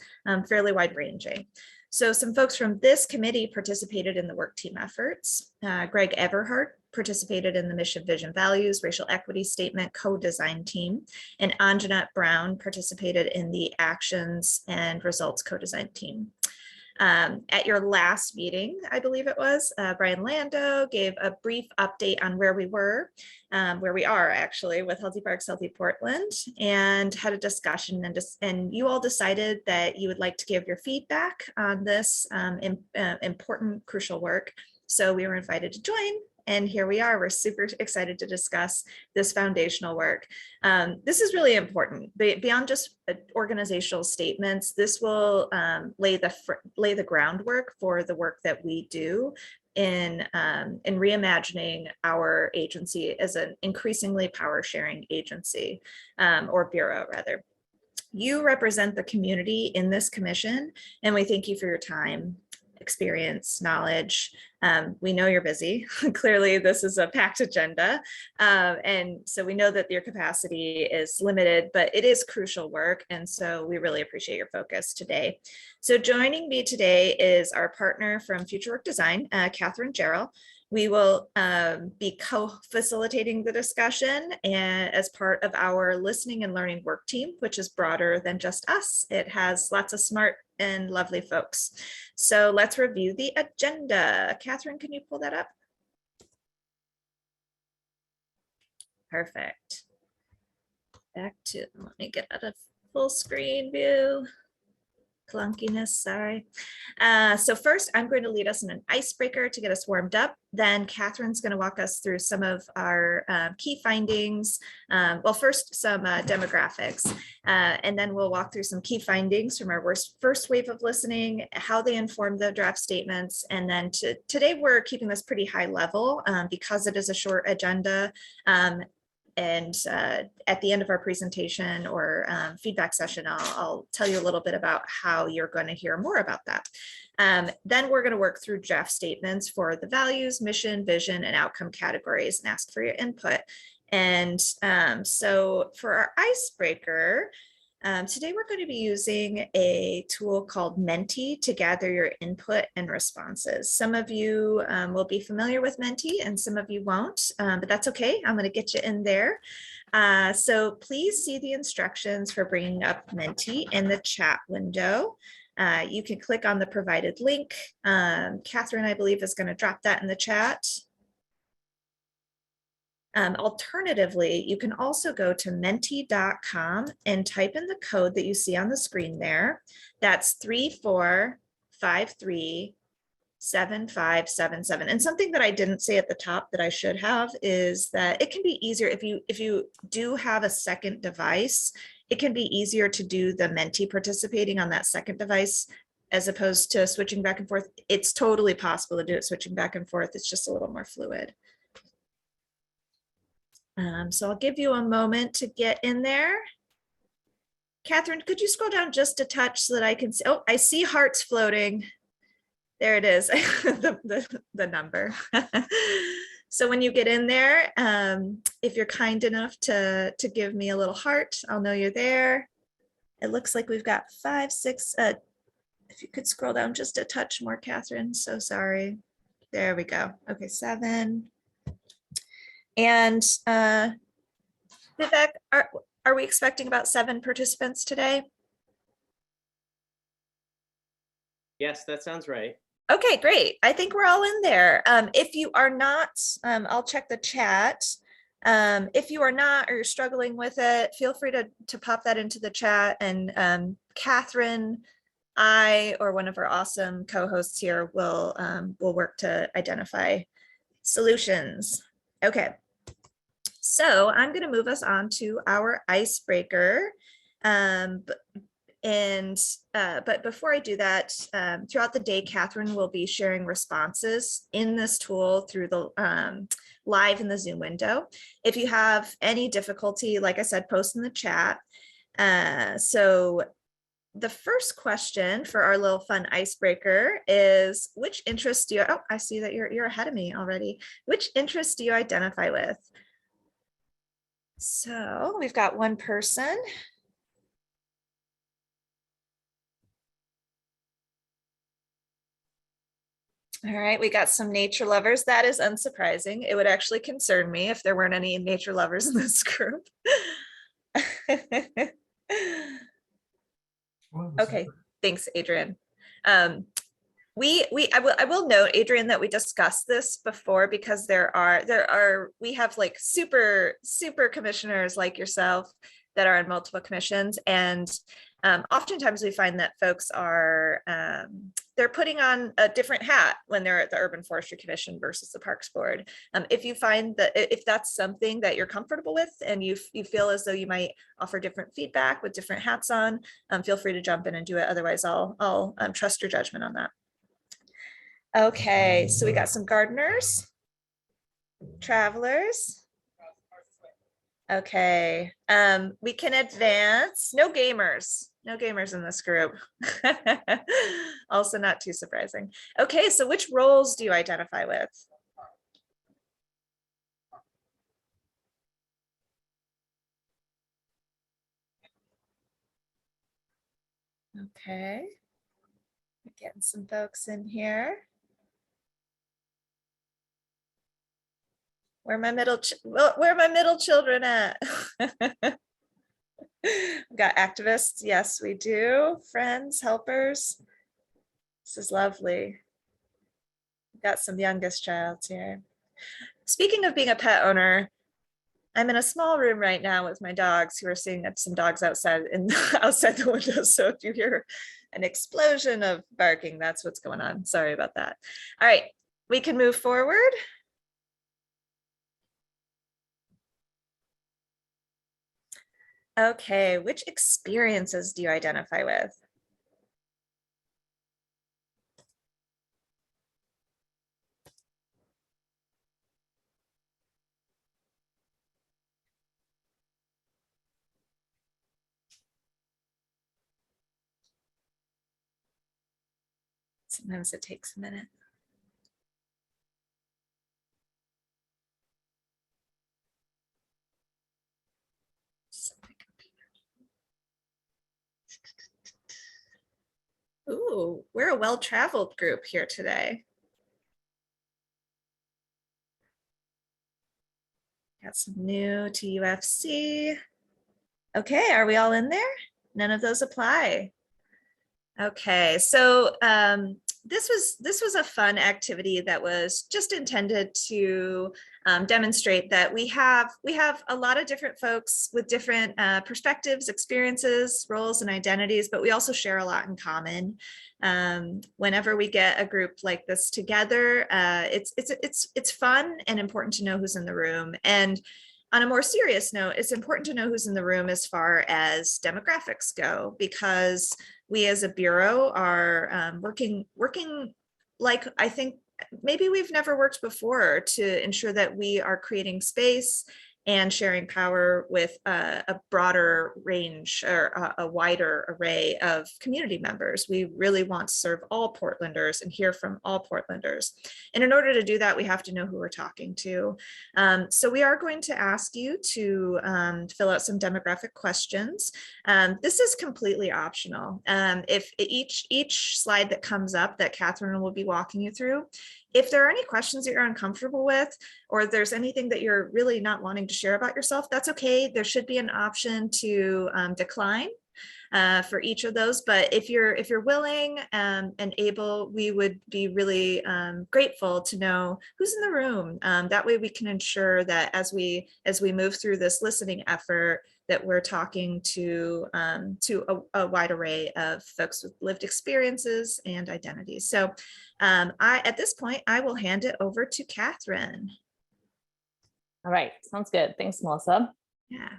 fairly wide ranging. So some folks from this committee participated in the work team efforts. Greg Everhart participated in the mission, vision, values, racial equity statement co-design team, and Anjanette Brown participated in the actions and results co-design team. At your last meeting, I believe it was, Brian Lando gave a brief update on where we are actually with Healthy Parks, Healthy Portland, and had a discussion, and you all decided that you would like to give your feedback on this important, crucial work. So we were invited to join. And here we are. We're super excited to discuss this foundational work. This is really important. Beyond just organizational statements, this will lay the groundwork for the work that we do in reimagining our agency as an increasingly power-sharing agency, or bureau rather. You represent the community in this commission, and we thank you for your time, experience, knowledge. We know you're busy. Clearly, this is a packed agenda. And so we know that your capacity is limited, but it is crucial work. And so we really appreciate your focus today. So joining me today is our partner from Future Work Design, Catherine Jarrell. We will be co-facilitating the discussion and as part of our listening and learning work team, which is broader than just us. It has lots of smart and lovely folks. So let's review the agenda. Catherine, can you pull that up? Perfect. Back to, let me get out of Full screen view. Clunkiness, sorry. So first, I'm going to lead us in an icebreaker to get us warmed up. Then Catherine's going to walk us through some of our key findings. Well, first, some demographics, and then we'll walk through some key findings from our first wave of listening, how they inform the draft statements. And then today, we're keeping this pretty high level because it is a short agenda. And at the end of our presentation or feedback session, I'll tell you a little bit about how you're going to hear more about that. Then we're going to work through draft statements for the values, mission, vision, and outcome categories and ask for your input. And so for our icebreaker, today we're going to be using a tool called Menti to gather your input and responses. Some of you will be familiar with Menti and some of you won't, but that's okay. I'm going to get you in there. So please see the instructions for bringing up Menti in the chat window. You can click on the provided link. Catherine, I believe, is going to drop that in the chat. Alternatively, you can also go to menti.com and type in the code that you see on the screen there. That's 34537577. And something that I didn't say at the top that I should have is that it can be easier if you do have a second device, it can be easier to do the Menti participating on that second device as opposed to switching back and forth. It's totally possible to do it switching back and forth. It's just a little more fluid. So I'll give you a moment to get in there. Catherine, could you scroll down just a touch so that I can see? Oh, I see hearts floating. There it is, the number. So when you get in there, if you're kind enough to give me a little heart, I'll know you're there. It looks like we've got 5, 6. If you could scroll down just a touch more, Catherine, so sorry. There we go. Okay, 7. And Vivek, are we expecting about 7 participants today? Yes, that sounds right. Okay, great. I think we're all in there. If you are not, I'll check the chat. If you are not or you're struggling with it, feel free to pop that into the chat, and Catherine, I, or one of our awesome co-hosts here will work to identify solutions. Okay. So I'm going to move us on to our icebreaker. But before I do that, throughout the day, Catherine will be sharing responses in this tool through the live in the Zoom window. If you have any difficulty, like I said, post in the chat. So the first question for our little fun icebreaker is, which interests do you, oh, I see that you're ahead of me already. Which interests do you identify with? So we've got one person. All right, we got some nature lovers. That is unsurprising. It would actually concern me if there weren't any nature lovers in this group. Okay, thanks, Adrian. I will note, Adrian, that we discussed this before because we have like super commissioners like yourself that are in multiple commissions, and oftentimes we find that folks are they're putting on a different hat when they're at the Urban Forestry Commission versus the Parks Board. If you find that if that's something that you're comfortable with and you feel as though you might offer different feedback with different hats on, feel free to jump in and do it. Otherwise, I'll trust your judgment on that. Okay, so we got some gardeners, travelers. Okay, we can advance. No gamers in this group. Also not too surprising. Okay, so which roles do you identify with? Okay, getting some folks in here. Where are my middle children at? We've got activists. Yes, we do. Friends, helpers. This is lovely. We've got some youngest childs here. Speaking of being a pet owner, I'm in a small room right now with my dogs who are seeing some dogs outside outside the window. So if you hear an explosion of barking, that's what's going on. Sorry about that. All right, we can move forward. Okay, which experiences do you identify with? Sometimes it takes a minute. Ooh, we're a well-traveled group here today. Got some new to UFC. Okay, are we all in there? None of those apply. Okay, so this was a fun activity that was just intended to demonstrate that we have a lot of different folks with different perspectives, experiences, roles, and identities, but we also share a lot in common. Whenever we get a group like this together, it's fun and important to know who's in the room. And on a more serious note, it's important to know who's in the room as far as demographics go, because we as a bureau are working like I think maybe we've never worked before, to ensure that we are creating space and sharing power with a broader range or a wider array of community members. We really want to serve all Portlanders and hear from all Portlanders. And in order to do that, we have to know who we're talking to. So we are going to ask you to fill out some demographic questions. This is completely optional. If each slide that comes up that Catherine will be walking you through, if there are any questions that you're uncomfortable with, or if there's anything that you're really not wanting to share about yourself, that's okay. There should be an option to decline for each of those. But if you're willing and able, we would be really grateful to know who's in the room. That way we can ensure that as we move through this listening effort, that we're talking to a wide array of folks with lived experiences and identities. So at this point, I will hand it over to Catherine. All right, sounds good. Thanks, Melissa. Yeah.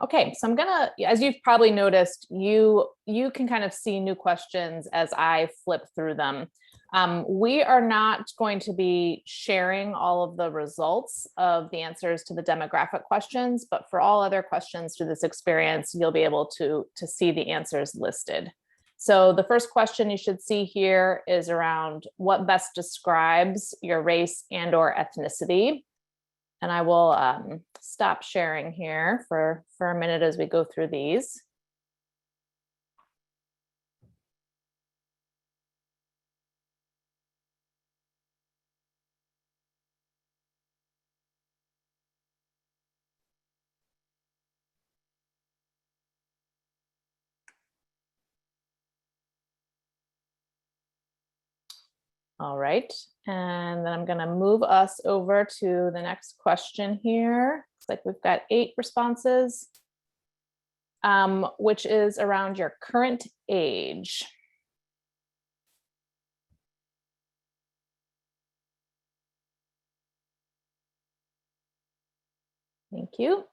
Okay, so I'm gonna, as you've probably noticed, you can kind of see new questions as I flip through them. We are not going to be sharing all of the results of the answers to the demographic questions, but for all other questions to this experience, you'll be able to see the answers listed. So the first question you should see here is around what best describes your race and or ethnicity. And I will stop sharing here for a minute as we go through these. All right, and then I'm going to move us over to the next question here. Looks like we've got 8 responses, which is around your current age. Thank you.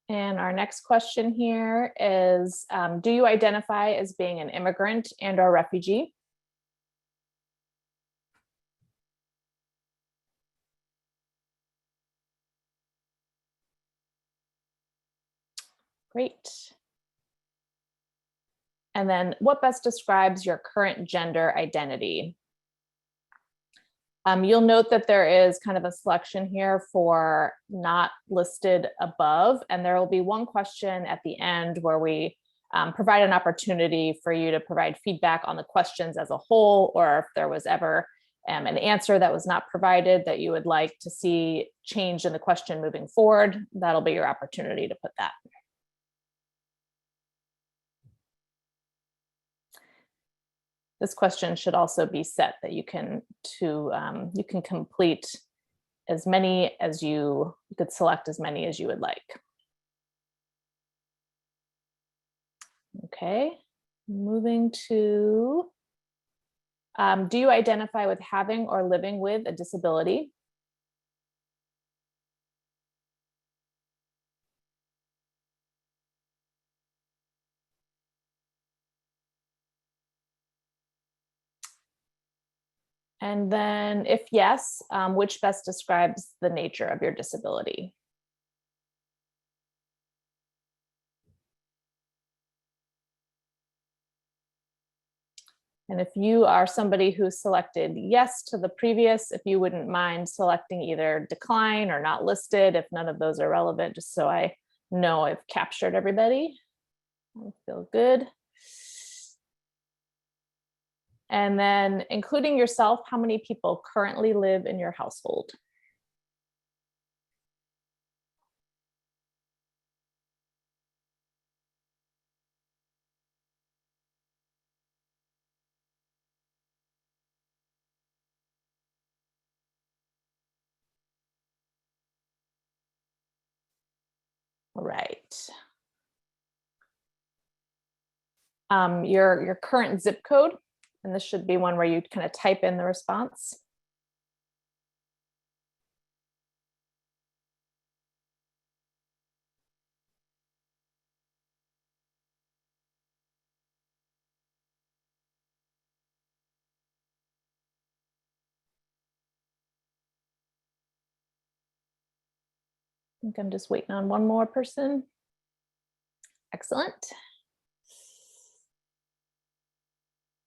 And our next question here is, do you identify as being an immigrant and or refugee? Great. And then what best describes your current gender identity? You'll note that there is kind of a selection here for not listed above, and there will be one question at the end where we provide an opportunity for you to provide feedback on the questions as a whole, or if there was ever an answer that was not provided that you would like to see change in the question moving forward. That'll be your opportunity to put that. This question should also be set that you can complete as many as you could select as many as you would like. Okay, moving to, do you identify with having or living with a disability? And then if yes, which best describes the nature of your disability? And if you are somebody who selected yes to the previous, if you wouldn't mind selecting either decline or not listed, if none of those are relevant, just so I know I've captured everybody. I feel good. And then including yourself, how many people currently live in your household? All right. Your current zip code, and this should be one where you kind of type in the response. I think I'm just waiting on one more person. Excellent.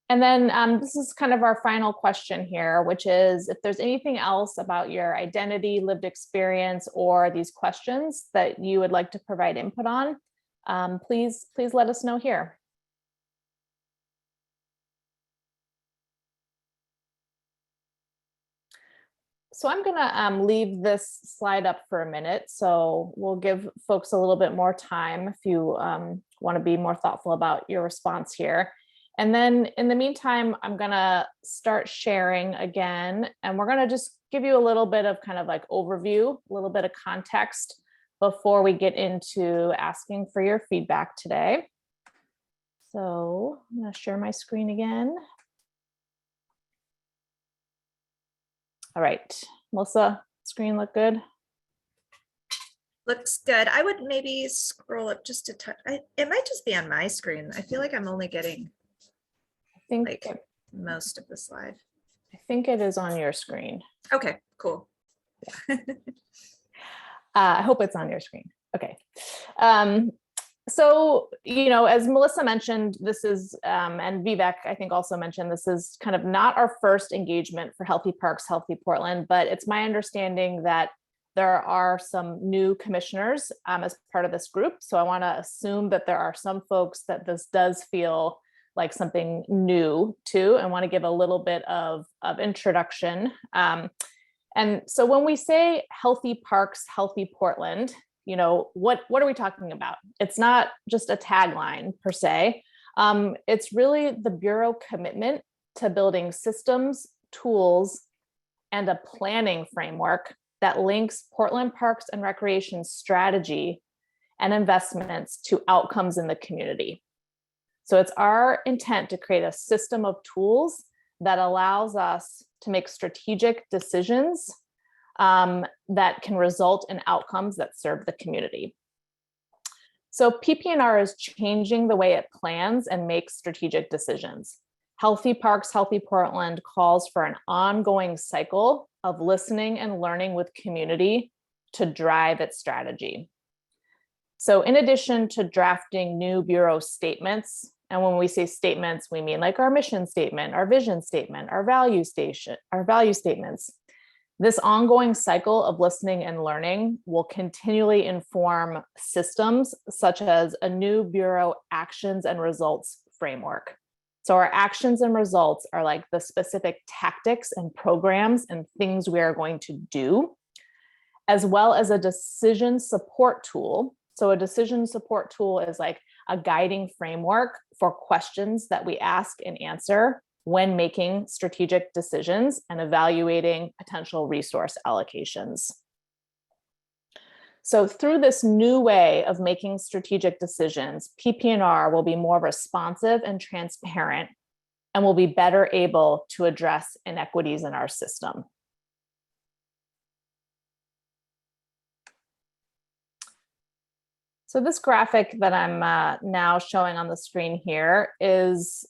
And then this is kind of our final question here, which is if there's anything else about your identity, lived experience, or these questions that you would like to provide input on, please let us know here. So I'm gonna leave this slide up for a minute. So we'll give folks a little bit more time if you want to be more thoughtful about your response here. And then in the meantime, I'm gonna start sharing again, and we're gonna just give you a little bit of kind of like overview, a little bit of context before we get into asking for your feedback today. So I'm gonna share my screen again. All right, Melissa, screen look good? Looks good. I would maybe scroll up just a touch. It might just be on my screen. I feel like I'm only getting like most of the slide. I think it is on your screen. Okay, cool. I hope it's on your screen. Okay. So, you know, as Melissa mentioned, this is, and Vivek, I think also mentioned, this is kind of not our first engagement for Healthy Parks, Healthy Portland, but it's my understanding that there are some new commissioners as part of this group. So I want to assume that there are some folks that this does feel like something new to, and want to give a little bit of introduction. And so when we say Healthy Parks, Healthy Portland, you know, what are we talking about? It's not just a tagline per se. It's really the Bureau commitment to building systems, tools, and a planning framework that links Portland Parks and Recreation strategy and investments to outcomes in the community. So it's our intent to create a system of tools that allows us to make strategic decisions that can result in outcomes that serve the community. So PP&R is changing the way it plans and makes strategic decisions. Healthy Parks, Healthy Portland calls for an ongoing cycle of listening and learning with community to drive its strategy. So in addition to drafting new Bureau statements, and when we say statements, we mean like our mission statement, our vision statement, our value statements. This ongoing cycle of listening and learning will continually inform systems such as a new Bureau actions and results framework. So our actions and results are like the specific tactics and programs and things we are going to do, as well as a decision support tool. So a decision support tool is like a guiding framework for questions that we ask and answer when making strategic decisions and evaluating potential resource allocations. So through this new way of making strategic decisions, PP&R will be more responsive and transparent and will be better able to address inequities in our system. So this graphic that I'm now showing on the screen here is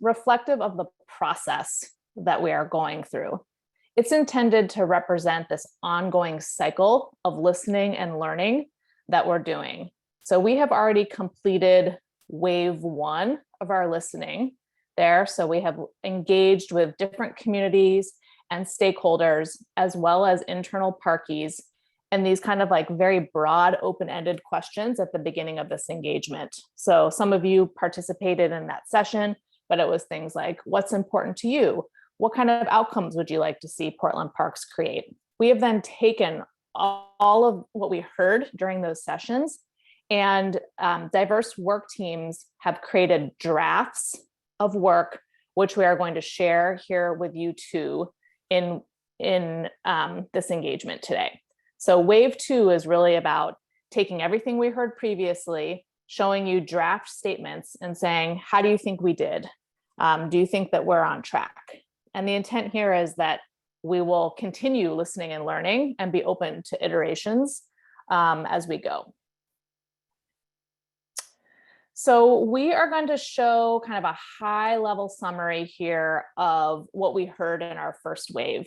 reflective of the process that we are going through. It's intended to represent this ongoing cycle of listening and learning that we're doing. So we have already completed wave 1 of our listening there. So we have engaged with different communities and stakeholders, as well as internal parkies, and these kind of like very broad, open-ended questions at the beginning of this engagement. So some of you participated in that session, but it was things like, what's important to you? What kind of outcomes would you like to see Portland Parks create? We have then taken all of what we heard during those sessions, and diverse work teams have created drafts of work, which we are going to share here with you too in this engagement today. So wave 2 is really about taking everything we heard previously, showing you draft statements and saying, how do you think we did? Do you think that we're on track? And the intent here is that we will continue listening and learning and be open to iterations as we go. So we are going to show kind of a high level summary here of what we heard in our first wave.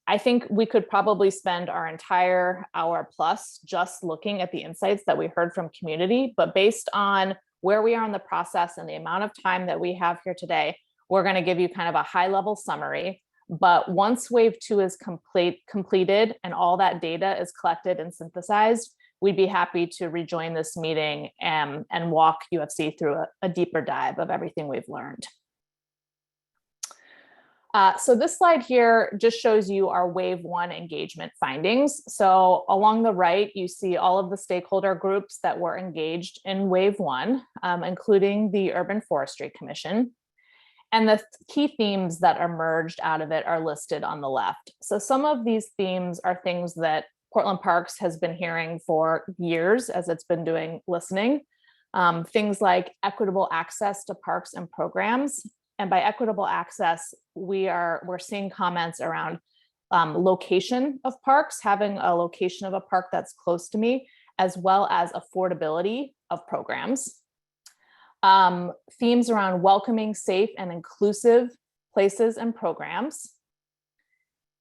I think we could probably spend our entire hour plus just looking at the insights that we heard from community, but based on where we are in the process and the amount of time that we have here today, we're going to give you kind of a high level summary. But once wave 2 is completed and all that data is collected and synthesized, we'd be happy to rejoin this meeting and walk UFC through a deeper dive of everything we've learned. So this slide here just shows you our wave 1 engagement findings. So along the right, you see all of the stakeholder groups that were engaged in wave 1, including the Urban Forestry Commission. And the key themes that emerged out of it are listed on the left. So some of these themes are things that Portland Parks has been hearing for years as it's been doing listening. Things like equitable access to parks and programs. And by equitable access, we're seeing comments around location of parks, having a location of a park that's close to me, as well as affordability of programs. Themes around welcoming, safe, and inclusive places and programs.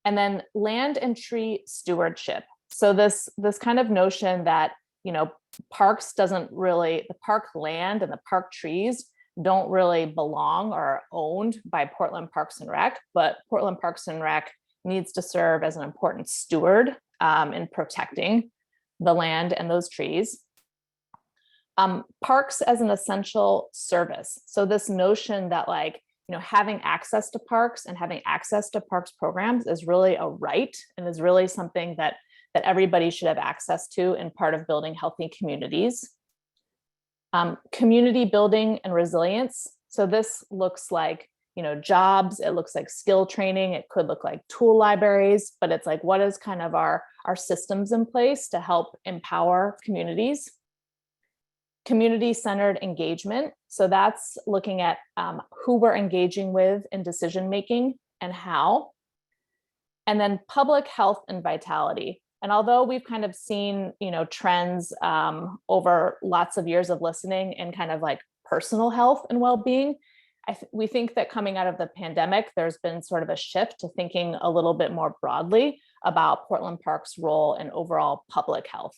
And then land and tree stewardship. So this kind of notion that, you know, parks the park land and the park trees don't really belong or are owned by Portland Parks and Rec, but Portland Parks and Rec needs to serve as an important steward in protecting the land and those trees. Parks as an essential service. So this notion that, like, you know, having access to parks and having access to parks programs is really a right and is really something that everybody should have access to and part of building healthy communities. Community building and resilience. So this looks like, you know, jobs, it looks like skill training, it could look like tool libraries, but it's like, what is kind of our systems in place to help empower communities? Community-centered engagement. So that's looking at who we're engaging with in decision-making and how. And then public health and vitality. And although we've kind of seen, you know, trends over lots of years of listening in kind of like personal health and well-being, we think that coming out of the pandemic, there's been sort of a shift to thinking a little bit more broadly about Portland Parks' role in overall public health.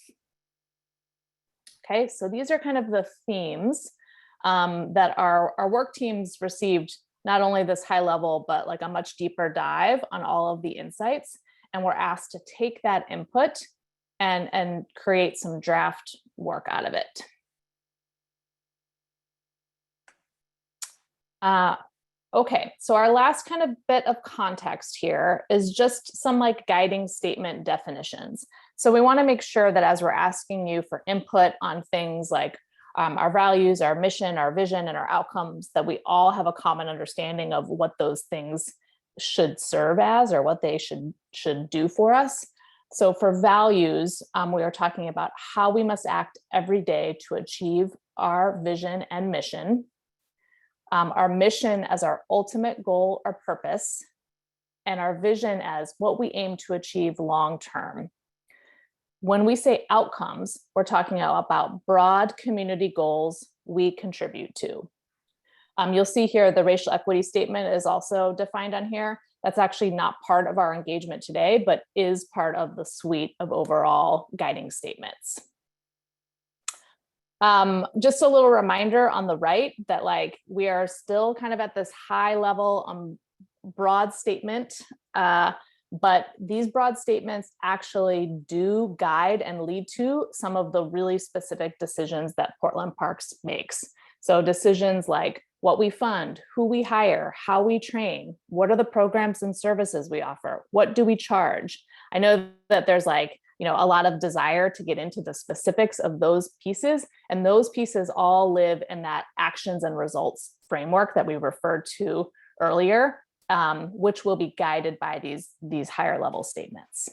Okay, so these are kind of the themes that our work teams received, not only this high level, but like a much deeper dive on all of the insights. And we're asked to take that input and create some draft work out of it. Okay, so our last kind of bit of context here is just some like guiding statement definitions. So we want to make sure that as we're asking you for input on things like our values, our mission, our vision, and our outcomes, that we all have a common understanding of what those things should serve as, or what they should do for us. So for values, we are talking about how we must act every day to achieve our vision and mission, our mission as our ultimate goal or purpose, and our vision as what we aim to achieve long term. When we say outcomes, we're talking about broad community goals we contribute to. You'll see here the racial equity statement is also defined on here. That's actually not part of our engagement today, but is part of the suite of overall guiding statements. Just a little reminder on the right that like we are still kind of at this high level broad statement, but these broad statements actually do guide and lead to some of the really specific decisions that Portland Parks makes. So decisions like what we fund, who we hire, how we train, what are the programs and services we offer, what do we charge? I know that there's like, you know, a lot of desire to get into the specifics of those pieces, and those pieces all live in that actions and results framework that we referred to earlier, which will be guided by these higher level statements.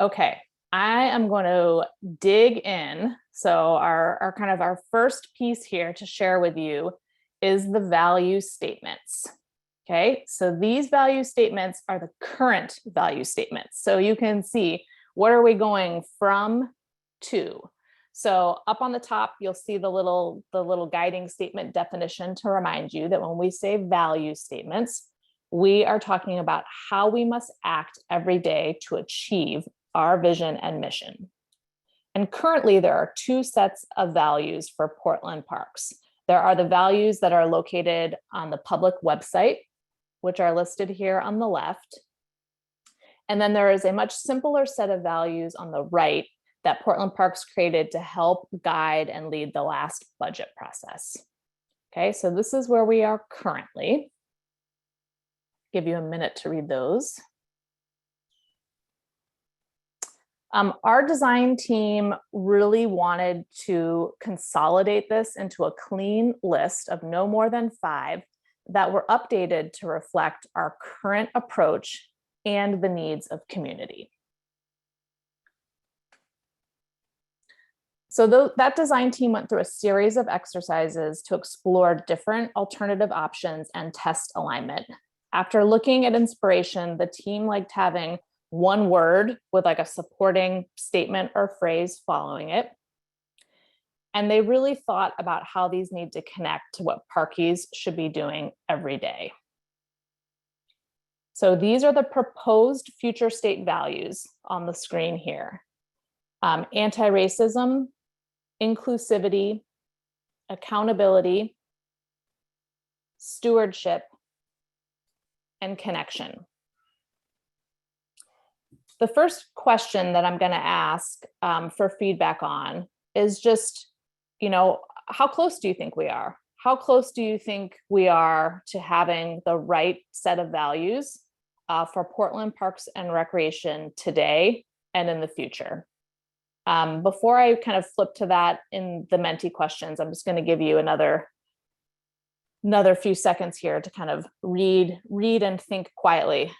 Okay, I am going to dig in. So our kind of our first piece here to share with you is the value statements. Okay, so these value statements are the current value statements. So you can see, what are we going from to? So up on the top, you'll see the little guiding statement definition to remind you that when we say value statements, we are talking about how we must act every day to achieve our vision and mission. And currently there are two sets of values for Portland Parks. There are the values that are located on the public website, which are listed here on the left. And then there is a much simpler set of values on the right that Portland Parks created to help guide and lead the last budget process. Okay, so this is where we are currently. Give you a minute to read those. Our design team really wanted to consolidate this into a clean list of no more than 5 that were updated to reflect our current approach and the needs of community. So that design team went through a series of exercises to explore different alternative options and test alignment. After looking at inspiration, the team liked having one word with like a supporting statement or phrase following it. And they really thought about how these need to connect to what parkies should be doing every day. So these are the proposed future state values on the screen here. Anti-racism, inclusivity, accountability, stewardship, and connection. The first question that I'm going to ask for feedback on is just, you know, how close do you think we are? How close do you think we are to having the right set of values for Portland Parks and Recreation today and in the future? Before I kind of flip to that in the Menti questions, I'm just going to give you another few seconds here to kind of read and think quietly.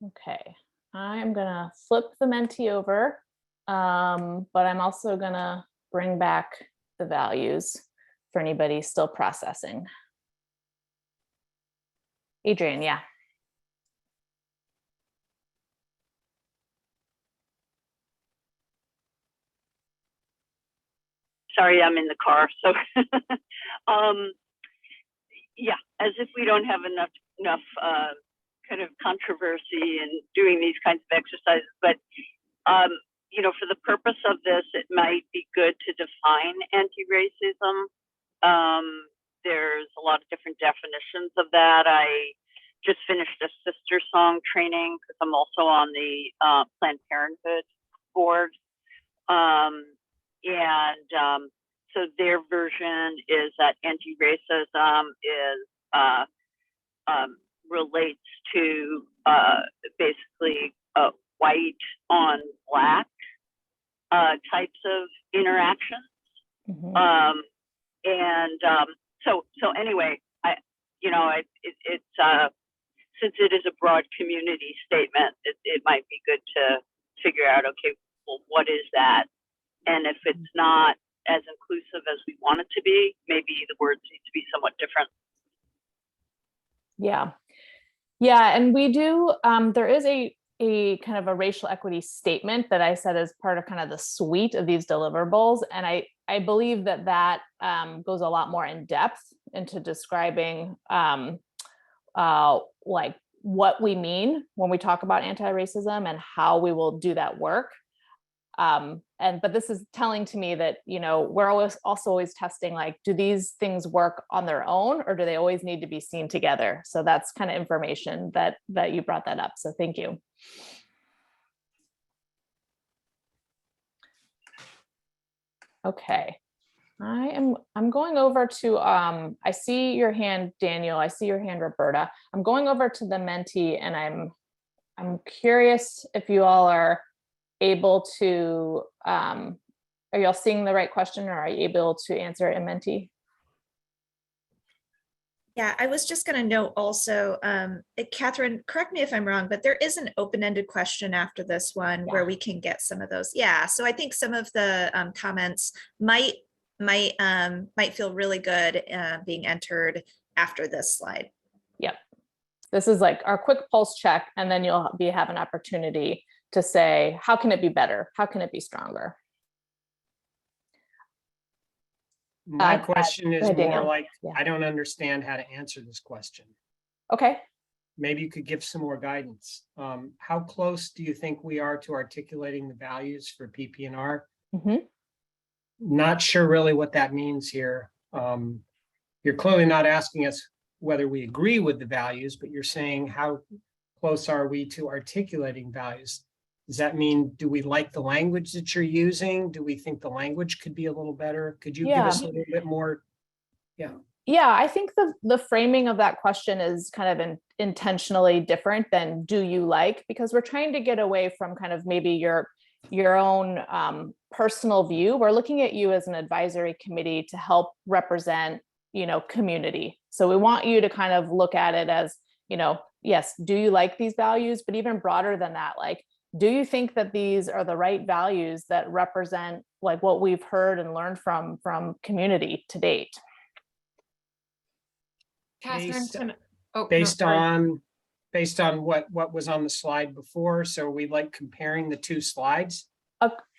Okay, I'm gonna flip the Menti over, but I'm also gonna bring back the values for anybody still processing. Adrian, yeah. Sorry, I'm in the car. So, yeah, as if we don't have enough kind of controversy in doing these kinds of exercises. But for the purpose of this, it might be good to define anti-racism. There's a lot of different definitions of that. I just finished a sister song training because I'm also on the Planned Parenthood board. So their version is that anti-racism relates to basically white on black types of interactions. So anyway, since it is a broad community statement, it might be good to figure out, okay, well, what is that? And if it's not as inclusive as we want it to be, maybe the words need to be somewhat different. Yeah. Yeah. And we do, there is a kind of a racial equity statement that I said is part of kind of the suite of these deliverables. And I believe that goes a lot more in depth into describing like what we mean when we talk about anti-racism and how we will do that work. But this is telling to me that, we're always testing, like, do these things work on their own or do they always need to be seen together? So that's kind of information that you brought that up. So thank you. Okay. I'm going over to, I see your hand, Daniel. I see your hand, Roberta. I'm going over to the Menti, and I'm curious if you all are able to, are y'all seeing the right question, or are you able to answer it in Menti? Yeah, I was just going to note also, Catherine, correct me if I'm wrong, but there is an open-ended question after this one where we can get some of those. Yeah, so I think some of the comments might feel really good being entered after this slide. Yep. This is like our quick pulse check, and then you'll have an opportunity to say, how can it be better? How can it be stronger? My question is more Daniel. like, Yeah. I don't understand how to answer this question. Okay. Maybe you could give some more guidance. How close do you think we are to articulating the values for PP&R? Not sure really what that means here. You're clearly not asking us whether we agree with the values, but you're saying how close are we to articulating values? Does that mean, do we like the language that you're using? Do we think the language could be a little better? Could you give us a little bit more? Yeah. Yeah, I think the framing of that question is kind of intentionally different than do you like, because we're trying to get away from kind of maybe your own personal view. We're looking at you as an advisory committee to help represent, community. So we want you to kind of look at it as, yes, do you like these values? But even broader than that, like, do you think that these are the right values that represent like what we've heard and learned from community to date? Catherine, based on what was on the slide before, so we like comparing the two slides?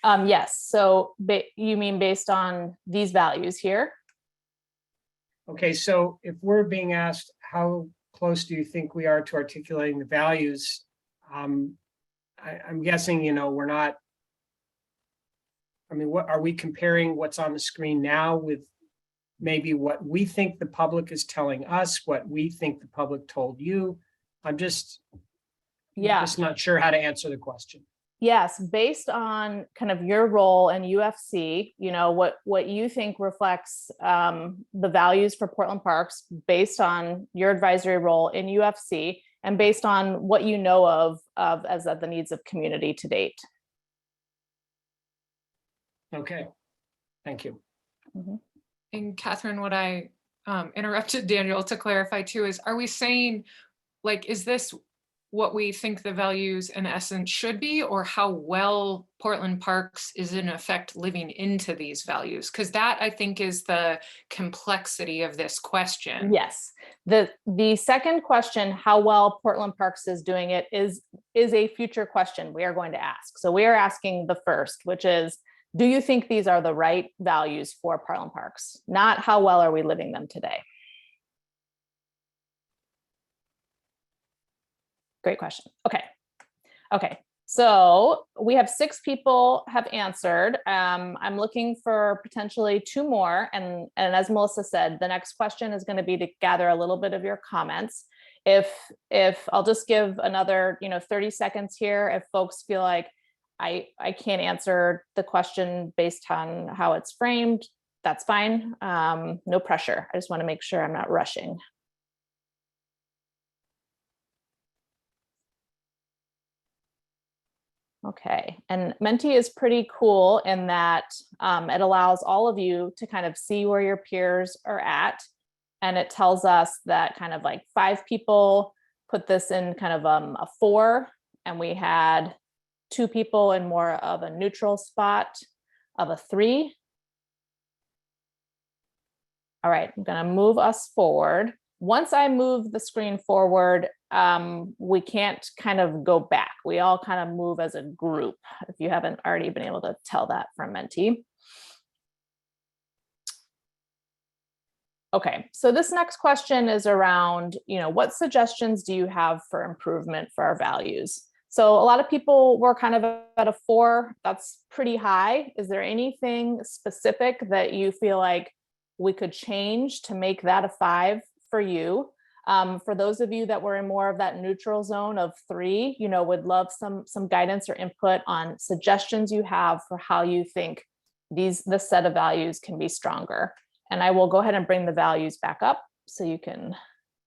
Yes. So you mean based on these values here? Okay, so if we're being asked how close do you think we are to articulating the values, I'm guessing, we're not, what are we comparing what's on the screen now with maybe what we think the public is telling us, what we think the public told you? I'm just not sure how to answer the question. Yes, based on kind of your role in UFC, what you think reflects the values for Portland Parks based on your advisory role in UFC and based on what you know of as the needs of community to date. Okay, thank you. And Catherine, what I interrupted Daniel to clarify too is, are we saying, like, is this what we think the values in essence should be, or how well Portland Parks is in effect living into these values? Because that, I think, is the complexity of this question. Yes. The second question, how well Portland Parks is doing it, is a future question we are going to ask. So we are asking the first, which is, do you think these are the right values for Portland Parks? Not how well are we living them today? Great question. Okay. So we have 6 people have answered. I'm looking for potentially 2 more. And as Melissa said, the next question is going to be to gather a little bit of your comments. If I'll just give another, 30 seconds here. If folks feel like I can't answer the question based on how it's framed, that's fine. No pressure. I just want to make sure I'm not rushing. Okay, and Menti is pretty cool in that it allows all of you to kind of see where your peers are at. And it tells us that kind of like 5 people put this in kind of a 4, and we had 2 people in more of a neutral spot of a 3. All right, I'm gonna move us forward. Once I move the screen forward, we can't kind of go back. We all kind of move as a group, if you haven't already been able to tell that from Menti. Okay, so this next question is around, what suggestions do you have for improvement for our values? So a lot of people were kind of at a 4. That's pretty high. Is there anything specific that you feel like we could change to make that a 5 for you? For those of you that were in more of that neutral zone of 3, would love some guidance or input on suggestions you have for how you think this set of values can be stronger. And I will go ahead and bring the values back up so you can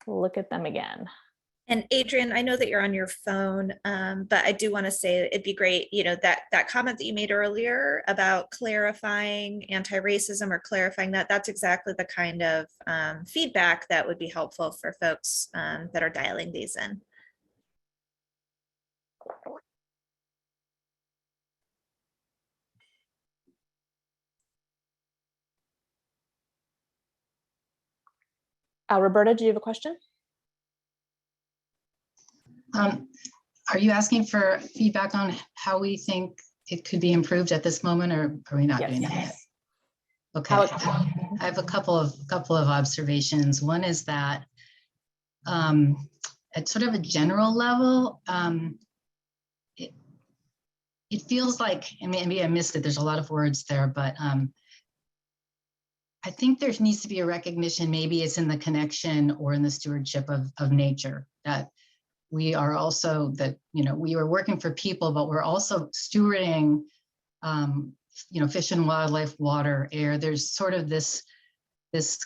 look at them again. And Adrian, I know that you're on your phone, but I do want to say it'd be great, that comment that you made earlier about clarifying anti-racism or clarifying that's exactly the kind of feedback that would be helpful for folks that are dialing these in. Roberta, do you have a question? Are you asking for feedback on how we think it could be improved at this moment, or are we not doing that yet? Okay, I have a couple of observations. One is that at sort of a general level, it feels like, maybe I missed it, there's a lot of words there, but I think there needs to be a recognition, maybe it's in the connection or in the stewardship of nature, that we are also, we are working for people, but we're also stewarding, fish and wildlife, water, air. There's sort of this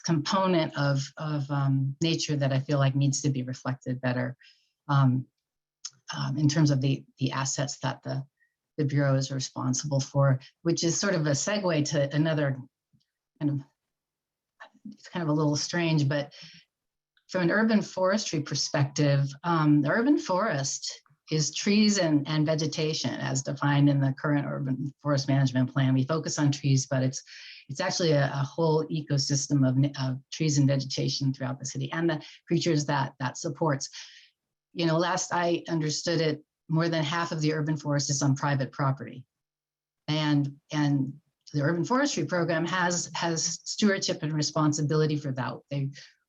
component of nature that I feel like needs to be reflected better in terms of the assets that the Bureau is responsible for, which is sort of a segue to another it's kind of a little strange, but from an urban forestry perspective, the urban forest is trees and vegetation as defined in the current urban forest management plan. We focus on trees, but it's actually a whole ecosystem of trees and vegetation throughout the city and the creatures that supports. Last I understood it, more than half of the urban forest is on private property. And the urban forestry program has stewardship and responsibility for that.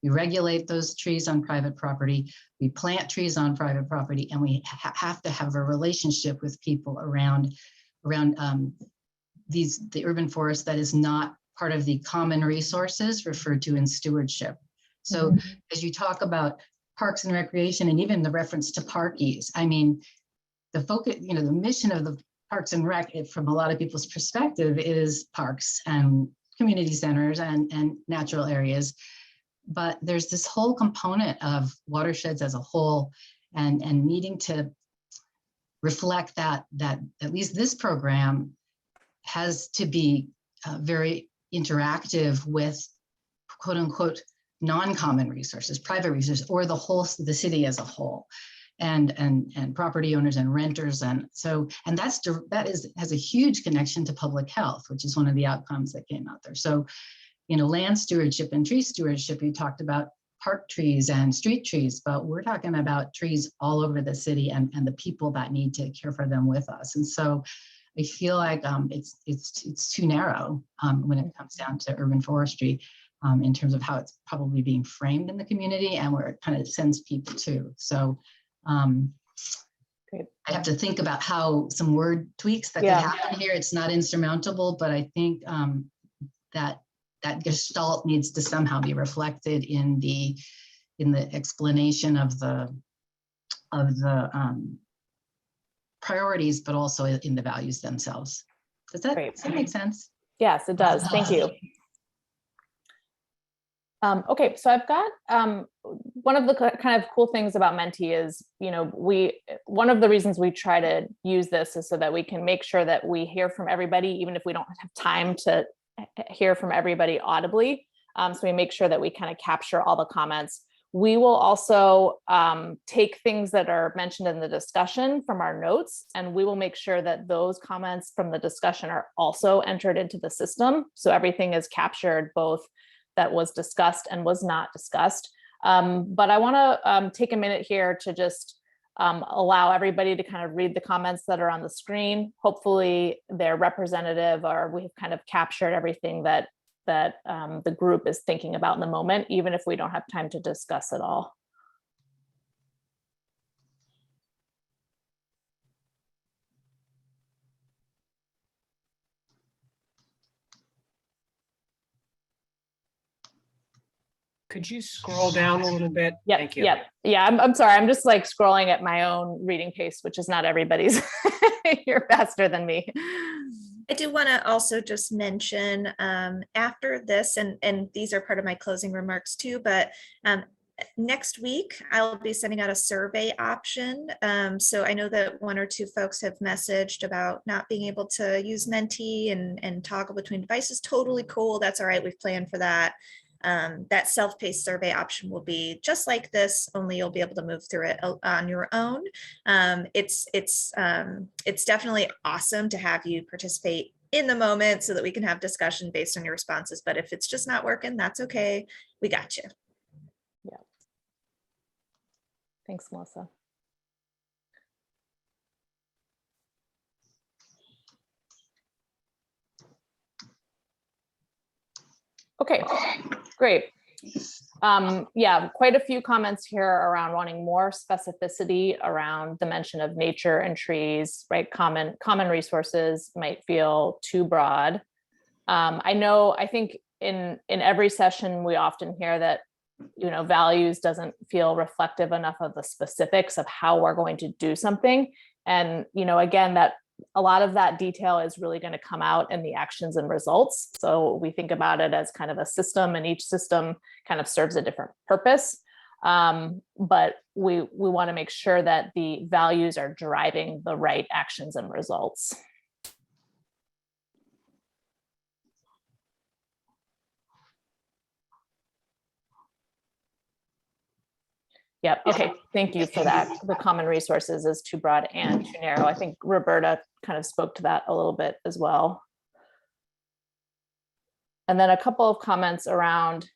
We regulate those trees on private property, we plant trees on private property, and we have to have a relationship with people around the urban forest that is not part of the common resources referred to in stewardship. So as you talk about parks and recreation, and even the reference to parkies, the focus, the mission of the Parks and Rec, from a lot of people's perspective, is parks and community centers and natural areas. But there's this whole component of watersheds as a whole, and needing to reflect that at least this program has to be very interactive with quote unquote non-common resources, private resources, or the city as a whole, and property owners and renters, and that has a huge connection to public health, which is one of the outcomes that came out there. So, land stewardship and tree stewardship, we talked about park trees and street trees, but we're talking about trees all over the city and the people that need to care for them with us. And so I feel like it's too narrow when it comes down to urban forestry in terms of how it's probably being framed in the community and where it kind of sends people to. So I have to think about how some word tweaks that could happen here. It's not insurmountable, but I think that gestalt needs to somehow be reflected in the explanation of the priorities, but also in the values themselves. Does that make sense? Yes, it does. Thank you. Okay, so I've got one of the kind of cool things about Menti is, one of the reasons we try to use this is so that we can make sure that we hear from everybody, even if we don't have time to hear from everybody audibly. So we make sure that we kind of capture all the comments. We will also take things that are mentioned in the discussion from our notes, and we will make sure that those comments from the discussion are also entered into the system. So everything is captured, both that was discussed and was not discussed. But I want to take a minute here to just allow everybody to kind of read the comments that are on the screen. Hopefully they're representative, or we've kind of captured everything that the group is thinking about in the moment, even if we don't have time to discuss it all. Could you scroll down a little bit? Yeah, Thank you. Yeah. I'm sorry. I'm just like scrolling at my own reading pace, which is not everybody's. You're faster than me. I do want to also just mention after this, and these are part of my closing remarks too, but next week I'll be sending out a survey option. So I know that one or two folks have messaged about not being able to use Menti and toggle between devices. Totally cool. That's all right. We've planned for that. That self-paced survey option will be just like this, only you'll be able to move through it on your own. It's definitely awesome to have you participate in the moment so that we can have discussion based on your responses. But if it's just not working, that's okay. We got you. Yeah. Thanks, Melissa. Okay, great. Yeah, quite a few comments here around wanting more specificity around the mention of nature and trees, right? Common resources might feel too broad. I think in every session, we often hear that, values doesn't feel reflective enough of the specifics of how we're going to do something. And, again, that a lot of that detail is really going to come out in the actions and results. So we think about it as kind of a system, and each system kind of serves a different purpose. But we want to make sure that the values are driving the right actions and results. Yep. Okay. Thank you for that. The common resources is too broad and too narrow. I think Roberta kind of spoke to that a little bit as well. And then a couple of comments around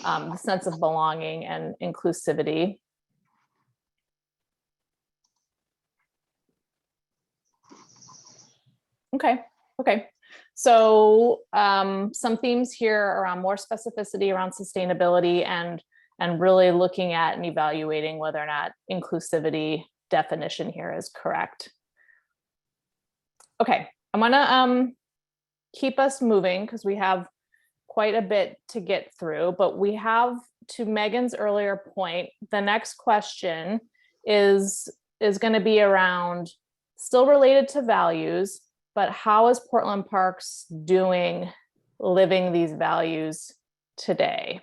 the sense of belonging and inclusivity. Okay. So some themes here around more specificity around sustainability and really looking at and evaluating whether or not inclusivity definition here is correct. Okay, I'm gonna keep us moving because we have quite a bit to get through, but we have, to Megan's earlier point, the next question is going to be around, still related to values, but how is Portland Parks doing living these values today?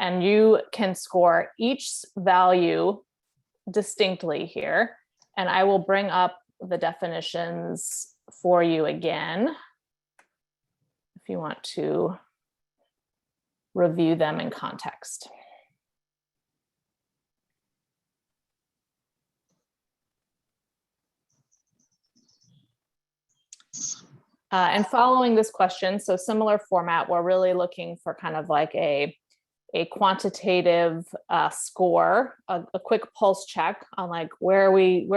And you can score each value distinctly here. And I will bring up the definitions for you again, if you want to review them in context. And following this question, so similar format, we're really looking for kind of like a quantitative score, a quick pulse check on like where are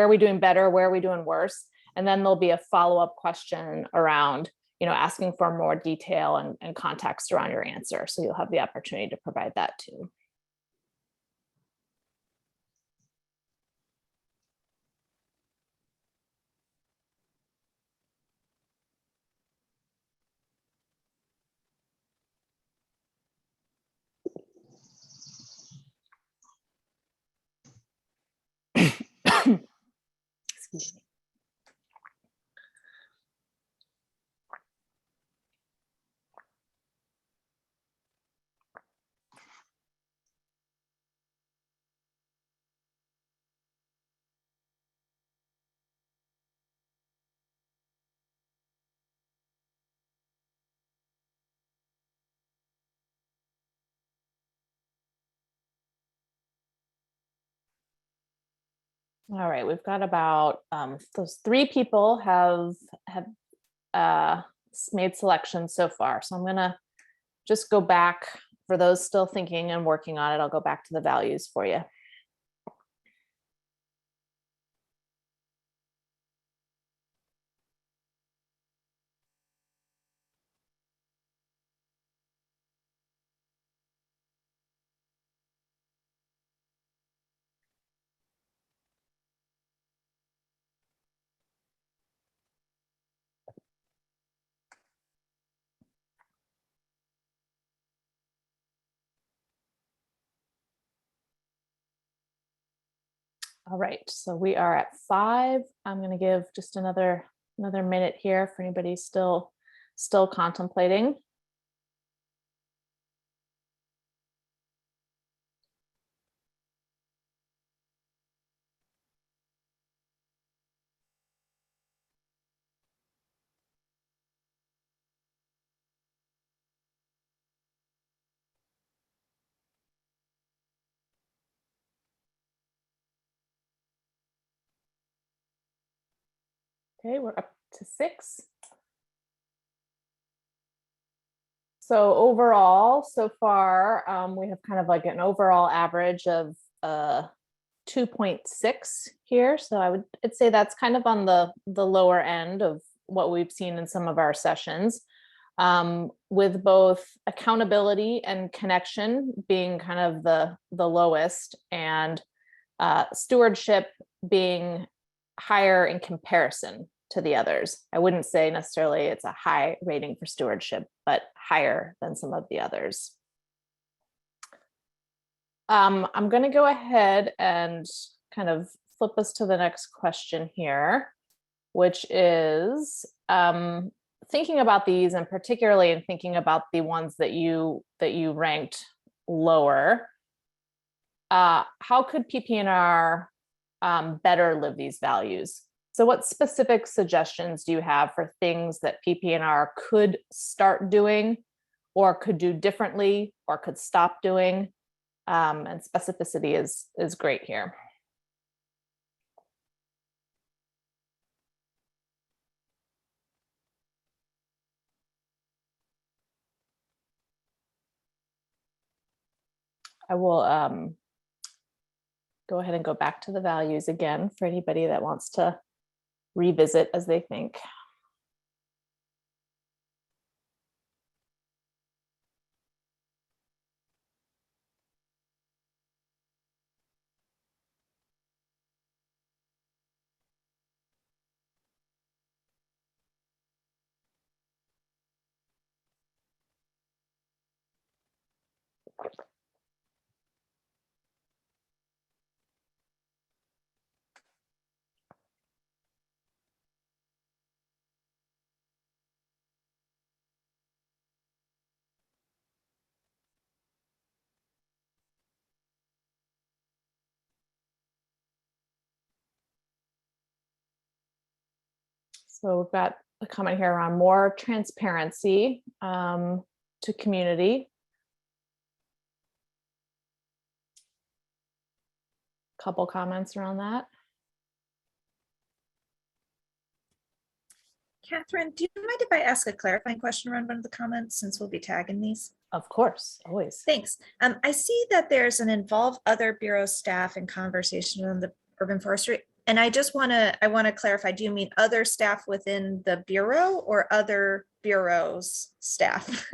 we doing better, where are we doing worse, and then there'll be a follow-up question around, asking for more detail and context around your answer. So you'll have the opportunity to provide that too. All right, we've got about those 3 people have made selections so far. So I'm gonna just go back for those still thinking and working on it. I'll go back to the values for you. All right, so we are at 5. I'm going to give just another minute here for anybody still contemplating. Okay, we're up to 6. So overall, so far, we have kind of like an overall average of 2.6 here. So I'd say that's kind of on the lower end of what we've seen in some of our sessions, with both accountability and connection being kind of the lowest, and stewardship being higher in comparison to the others. I wouldn't say necessarily it's a high rating for stewardship, but higher than some of the others. I'm going to go ahead and kind of flip us to the next question here, which is thinking about these, and particularly in thinking about the ones that you ranked lower. How could PP&R better live these values? So what specific suggestions do you have for things that PP&R could start doing, or could do differently, or could stop doing? And specificity is great here. I will go ahead and go back to the values again for anybody that wants to revisit as they think. So we've got a comment here around more transparency to community. Couple comments around that. Catherine, do you mind if I ask a clarifying question around one of the comments, since we'll be tagging these? Of course, always. Thanks. I see that there's an involve other bureau staff in conversation on the urban forestry. And I want to clarify, do you mean other staff within the bureau or other bureaus staff?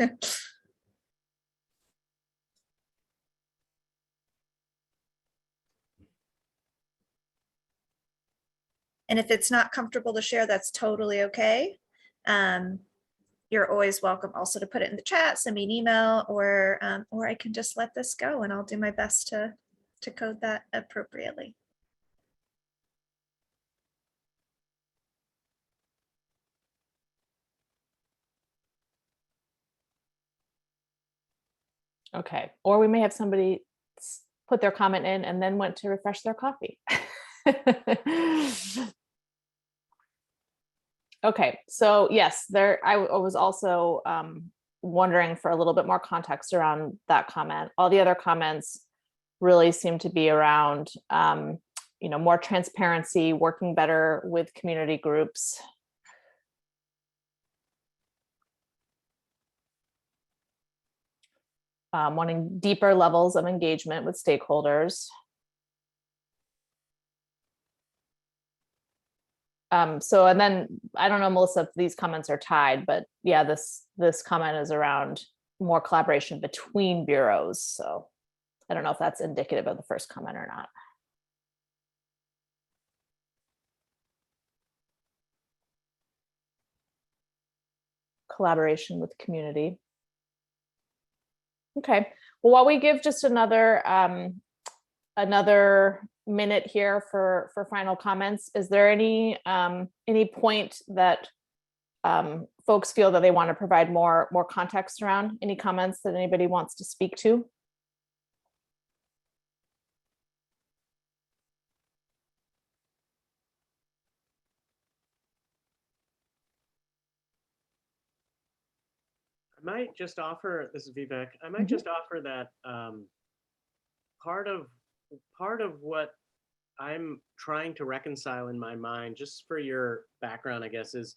And if it's not comfortable to share, that's totally okay. You're always welcome also to put it in the chat, send me an email, or I can just let this go and I'll do my best to code that appropriately. Okay, or we may have somebody put their comment in and then went to refresh their coffee. Okay, so yes, I was also wondering for a little bit more context around that comment. All the other comments really seem to be around, more transparency, working better with community groups. Wanting deeper levels of engagement with stakeholders. And then I don't know, Melissa, if these comments are tied, but yeah, this comment is around more collaboration between bureaus. So I don't know if that's indicative of the first comment or not. Collaboration with community. Okay, well, while we give just another minute here for final comments, is there any point that folks feel that they want to provide more context around? Any comments that anybody wants to speak to? I might just offer, this is Vivek, I might just offer that part of what I'm trying to reconcile in my mind, just for your background, I guess, is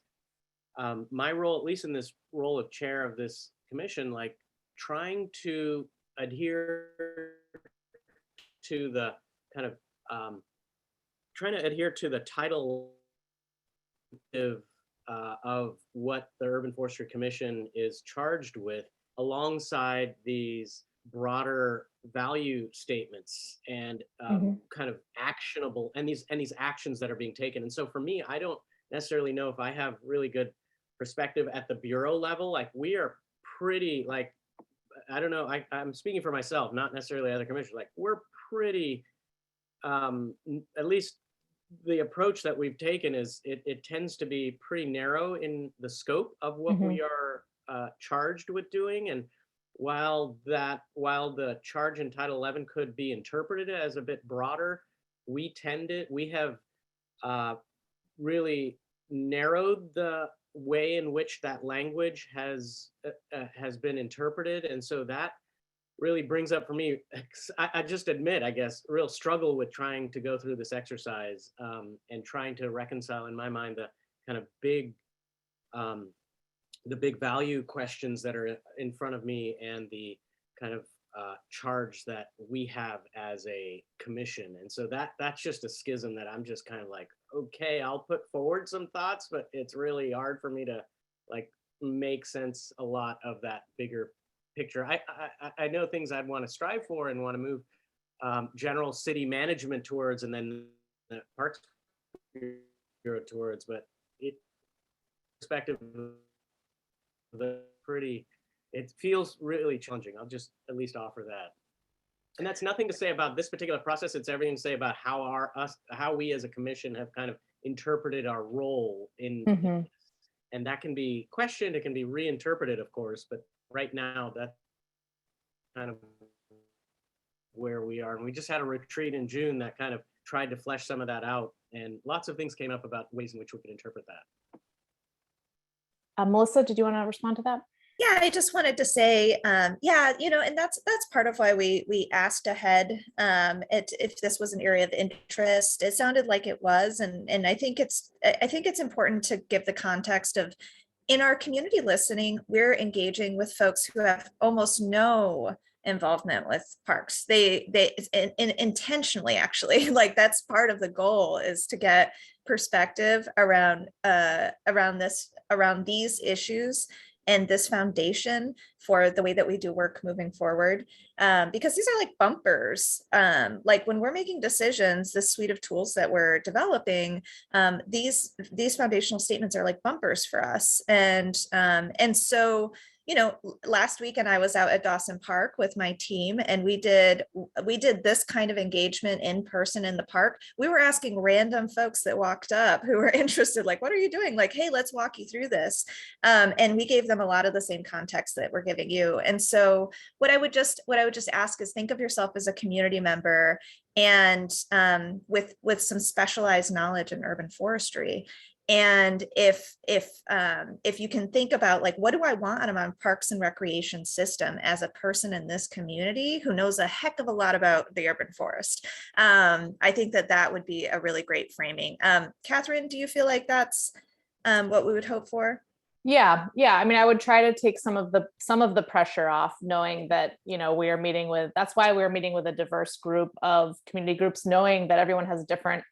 my role, at least in this role of chair of this commission, like trying to adhere to the kind of, trying to adhere to the title of what the Urban Forestry Commission is charged with, alongside these broader value statements and kind of actionable, and these actions that are being taken. And so for me, I don't necessarily know if I have really good perspective at the bureau level. Like, we are pretty, like, I don't know, I'm speaking for myself, not necessarily other commissioners, like we're pretty, at least the approach that we've taken is it tends to be pretty narrow in the scope of what we are charged with doing. And while the charge in Title 11 could be interpreted as a bit broader, we have really narrowed the way in which that language has been interpreted. And so that really brings up for me, I just admit, I guess, real struggle with trying to go through this exercise and trying to reconcile in my mind the kind of big value questions that are in front of me and the kind of charge that we have as a commission. And so that's just a schism that I'm just kind of like, okay, I'll put forward some thoughts, but it's really hard for me to like make sense a lot of that bigger picture. I know things I'd want to strive for and want to move general city management towards, and then the Parks Bureau towards, but perspective it feels really challenging. I'll just at least offer that. And that's nothing to say about this particular process. It's everything to say about how we as a commission have kind of interpreted our role in and that can be questioned, it can be reinterpreted, of course, but right now that's kind of where we are. And we just had a retreat in June that kind of tried to flesh some of that out, and lots of things came up about ways in which we could interpret that. Melissa, did you want to respond to that? Yeah, I just wanted to say, and that's part of why we asked ahead if this was an area of interest. It sounded like it was, and I think it's important to give the context of, in our community listening, we're engaging with folks who have almost no involvement with parks. They intentionally, actually, like that's part of the goal, is to get perspective around these issues and this foundation for the way that we do work moving forward, because these are like bumpers. Like when we're making decisions, this suite of tools that we're developing, these foundational statements are like bumpers for us. And so, last weekend I was out at Dawson Park with my team, and we did this kind of engagement in person in the park. We were asking random folks that walked up who were interested, like, what are you doing? Like, hey, let's walk you through this. And we gave them a lot of the same context that we're giving you. And so what I would just ask is, think of yourself as a community member and with some specialized knowledge in urban forestry. And if you can think about, like, what do I want out of my parks and recreation system as a person in this community who knows a heck of a lot about the urban forest, I think that would be a really great framing. Catherine, do you feel like that's what we would hope for? Yeah. I mean, I would try to take some of the pressure off, knowing that, we are meeting with, that's why we're meeting with a diverse group of community groups, knowing that everyone has different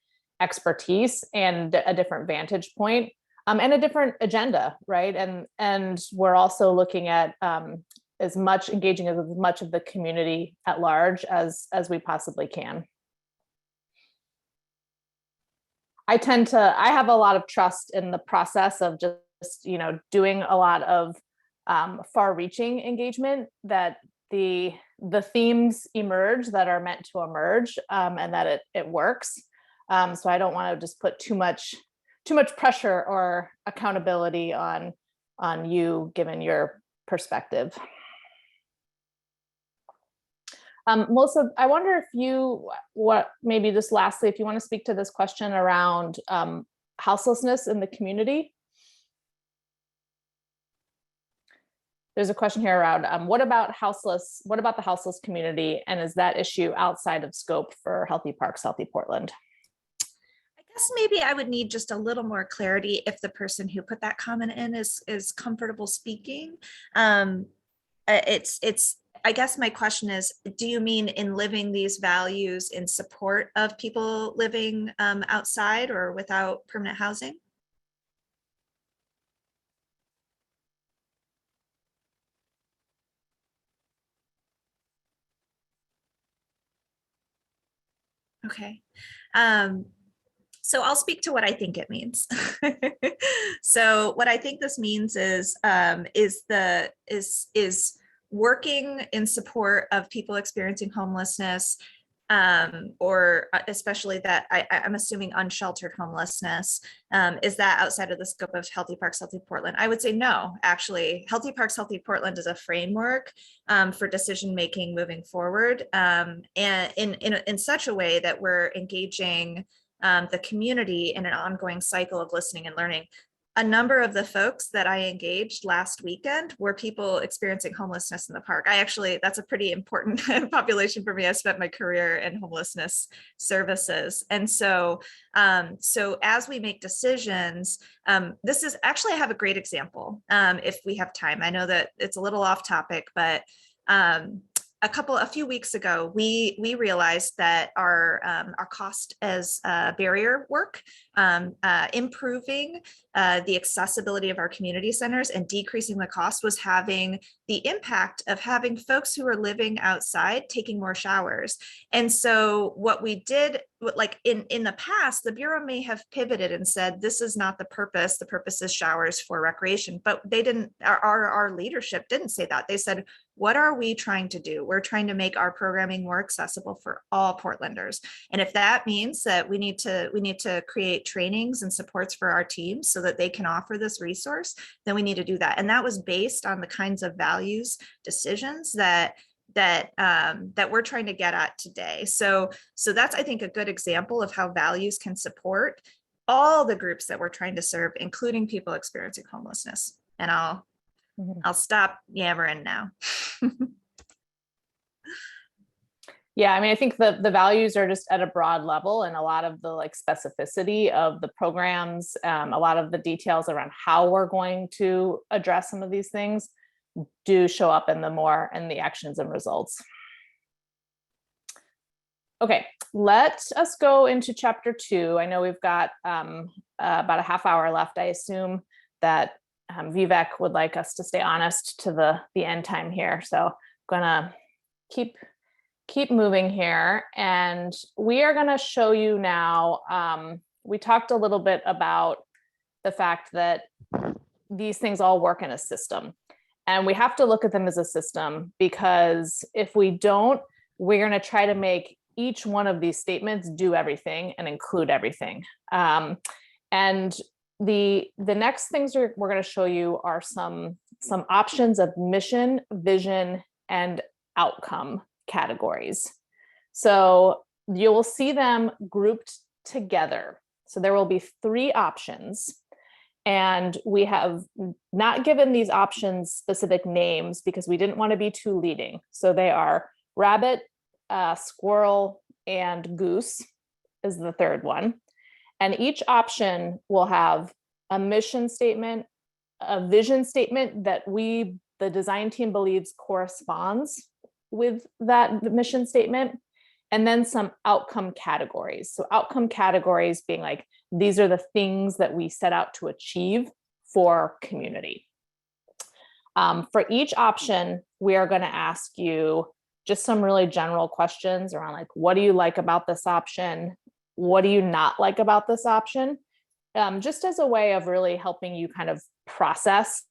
expertise and a different vantage point, and a different agenda, right? And we're also looking at engaging as much of the community at large as we possibly can. I have a lot of trust in the process of just doing a lot of far-reaching engagement, that the themes emerge that are meant to emerge, and that it works. So I don't want to just put too much pressure or accountability on you, given your perspective. Melissa, I wonder if maybe just lastly, if you want to speak to this question around houselessness in the community. There's a question here around what about the houseless community, and is that issue outside of scope for Healthy Parks, Healthy Portland? I guess maybe I would need just a little more clarity if the person who put that comment in is comfortable speaking. I guess my question is, do you mean in living these values in support of people living outside or without permanent housing? Okay. So I'll speak to what I think it means. So what I think this means is working in support of people experiencing homelessness, or especially that I'm assuming unsheltered homelessness. Is that outside of the scope of Healthy Parks, Healthy Portland? I would say no, actually. Healthy Parks, Healthy Portland is a framework for decision-making moving forward, and in such a way that we're engaging the community in an ongoing cycle of listening and learning. A number of the folks that I engaged last weekend were people experiencing homelessness in the park. That's a pretty important population for me. I spent my career in homelessness services. And so as we make decisions, this is actually, I have a great example if we have time. I know that it's a little off topic, but a few weeks ago, we realized that our cost as barrier work, improving the accessibility of our community centers and decreasing the cost, was having the impact of having folks who are living outside taking more showers. And so what we did, like in the past, the Bureau may have pivoted and said, this is not the purpose. The purpose is showers for recreation, but they didn't, our leadership didn't say that. They said, what are we trying to do? We're trying to make our programming more accessible for all Portlanders. And if that means that we need to create trainings and supports for our teams so that they can offer this resource, then we need to do that. And that was based on the kinds of values decisions that we're trying to get at today. So that's, I think, a good example of how values can support all the groups that we're trying to serve, including people experiencing homelessness. And I'll stop yammering now. Yeah, I mean, I think the values are just at a broad level, and a lot of the specificity of the programs, a lot of the details around how we're going to address some of these things do show up in the actions and results. Okay, let us go into chapter 2. I know we've got about a half hour left. I assume that Vivek would like us to stay honest to the end time here. So I'm gonna keep moving here, and we are gonna show you now, we talked a little bit about the fact that these things all work in a system. And we have to look at them as a system, because if we don't, we're going to try to make each one of these statements do everything and include everything. And the next things we're going to show you are some options of mission, vision, and outcome categories. So you will see them grouped together. So there will be 3 options. And we have not given these options specific names because we didn't want to be too leading. So they are rabbit, squirrel, and goose is the 3rd one. And each option will have a mission statement, a vision statement that the design team believes corresponds with that mission statement, and then some outcome categories. So outcome categories being like, these are the things that we set out to achieve for community. For each option, we are going to ask you just some really general questions around like, what do you like about this option? What do you not like about this option? Just as a way of really helping you kind of process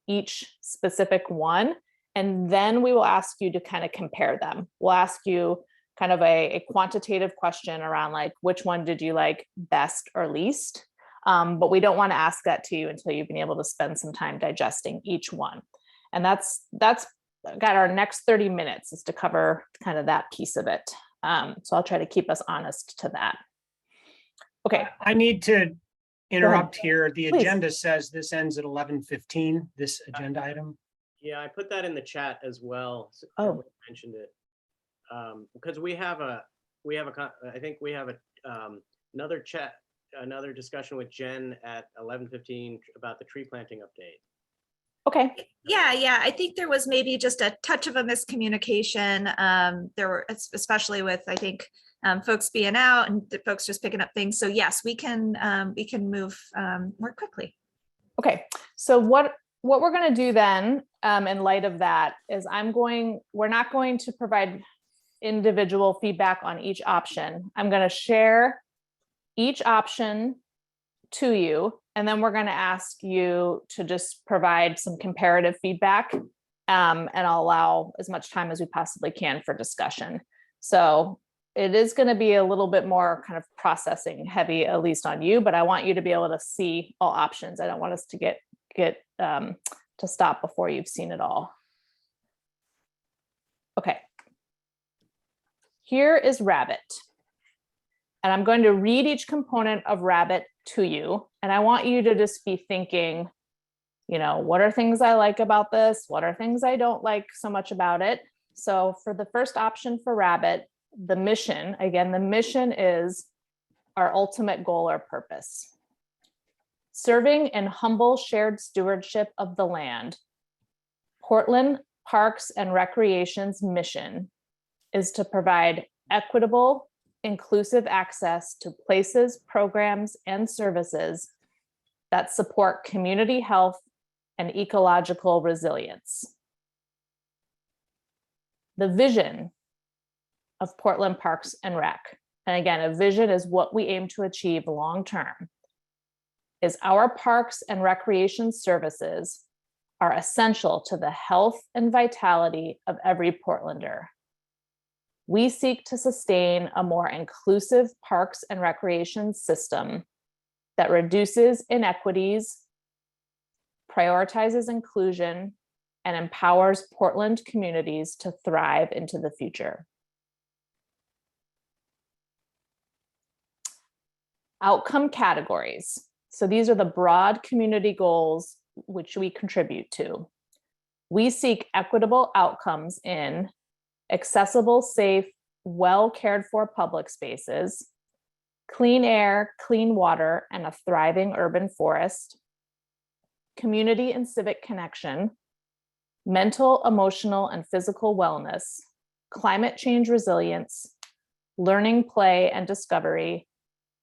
each specific one. And then we will ask you to kind of compare them. We'll ask you kind of a quantitative question around like, which one did you like best or least? But we don't want to ask that to you until you've been able to spend some time digesting each one. And that's got our next 30 minutes is to cover kind of that piece of it. So I'll try to keep us honest to that. Okay. I need to interrupt here. The Please. agenda says this ends at 11:15, this agenda item. Yeah, I put that in the chat as well. So Oh. everyone mentioned it. Because I think we have another discussion with Jen at 11:15 about the tree planting update. Okay. Yeah, I think there was maybe just a touch of a miscommunication. There were, especially with, I think, folks being out and the folks just picking up things. So yes, we can move more quickly. Okay. So what we're going to do then, in light of that, is we're not going to provide individual feedback on each option. I'm going to share each option to you, and then we're going to ask you to just provide some comparative feedback, and I'll allow as much time as we possibly can for discussion. So it is going to be a little bit more kind of processing heavy, at least on you, but I want you to be able to see all options. I don't want us to get to stop before you've seen it all. Okay. Here is rabbit. And I'm going to read each component of rabbit to you. And I want you to just be thinking, what are things I like about this? What are things I don't like so much about it? So for the first option for rabbit, the mission, again, the mission is our ultimate goal or purpose. Serving in humble shared stewardship of the land, Portland Parks and Recreation's mission is to provide equitable, inclusive access to places, programs, and services that support community health and ecological resilience. The vision of Portland Parks and Rec, and again, a vision is what we aim to achieve long-term, is our parks and recreation services are essential to the health and vitality of every Portlander. We seek to sustain a more inclusive parks and recreation system that reduces inequities, prioritizes inclusion, and empowers Portland communities to thrive into the future. Outcome categories. So these are the broad community goals which we contribute to. We seek equitable outcomes in accessible, safe, well cared for public spaces, clean air, clean water, and a thriving urban forest, community and civic connection, mental, emotional, and physical wellness, climate change resilience, learning, play, and discovery,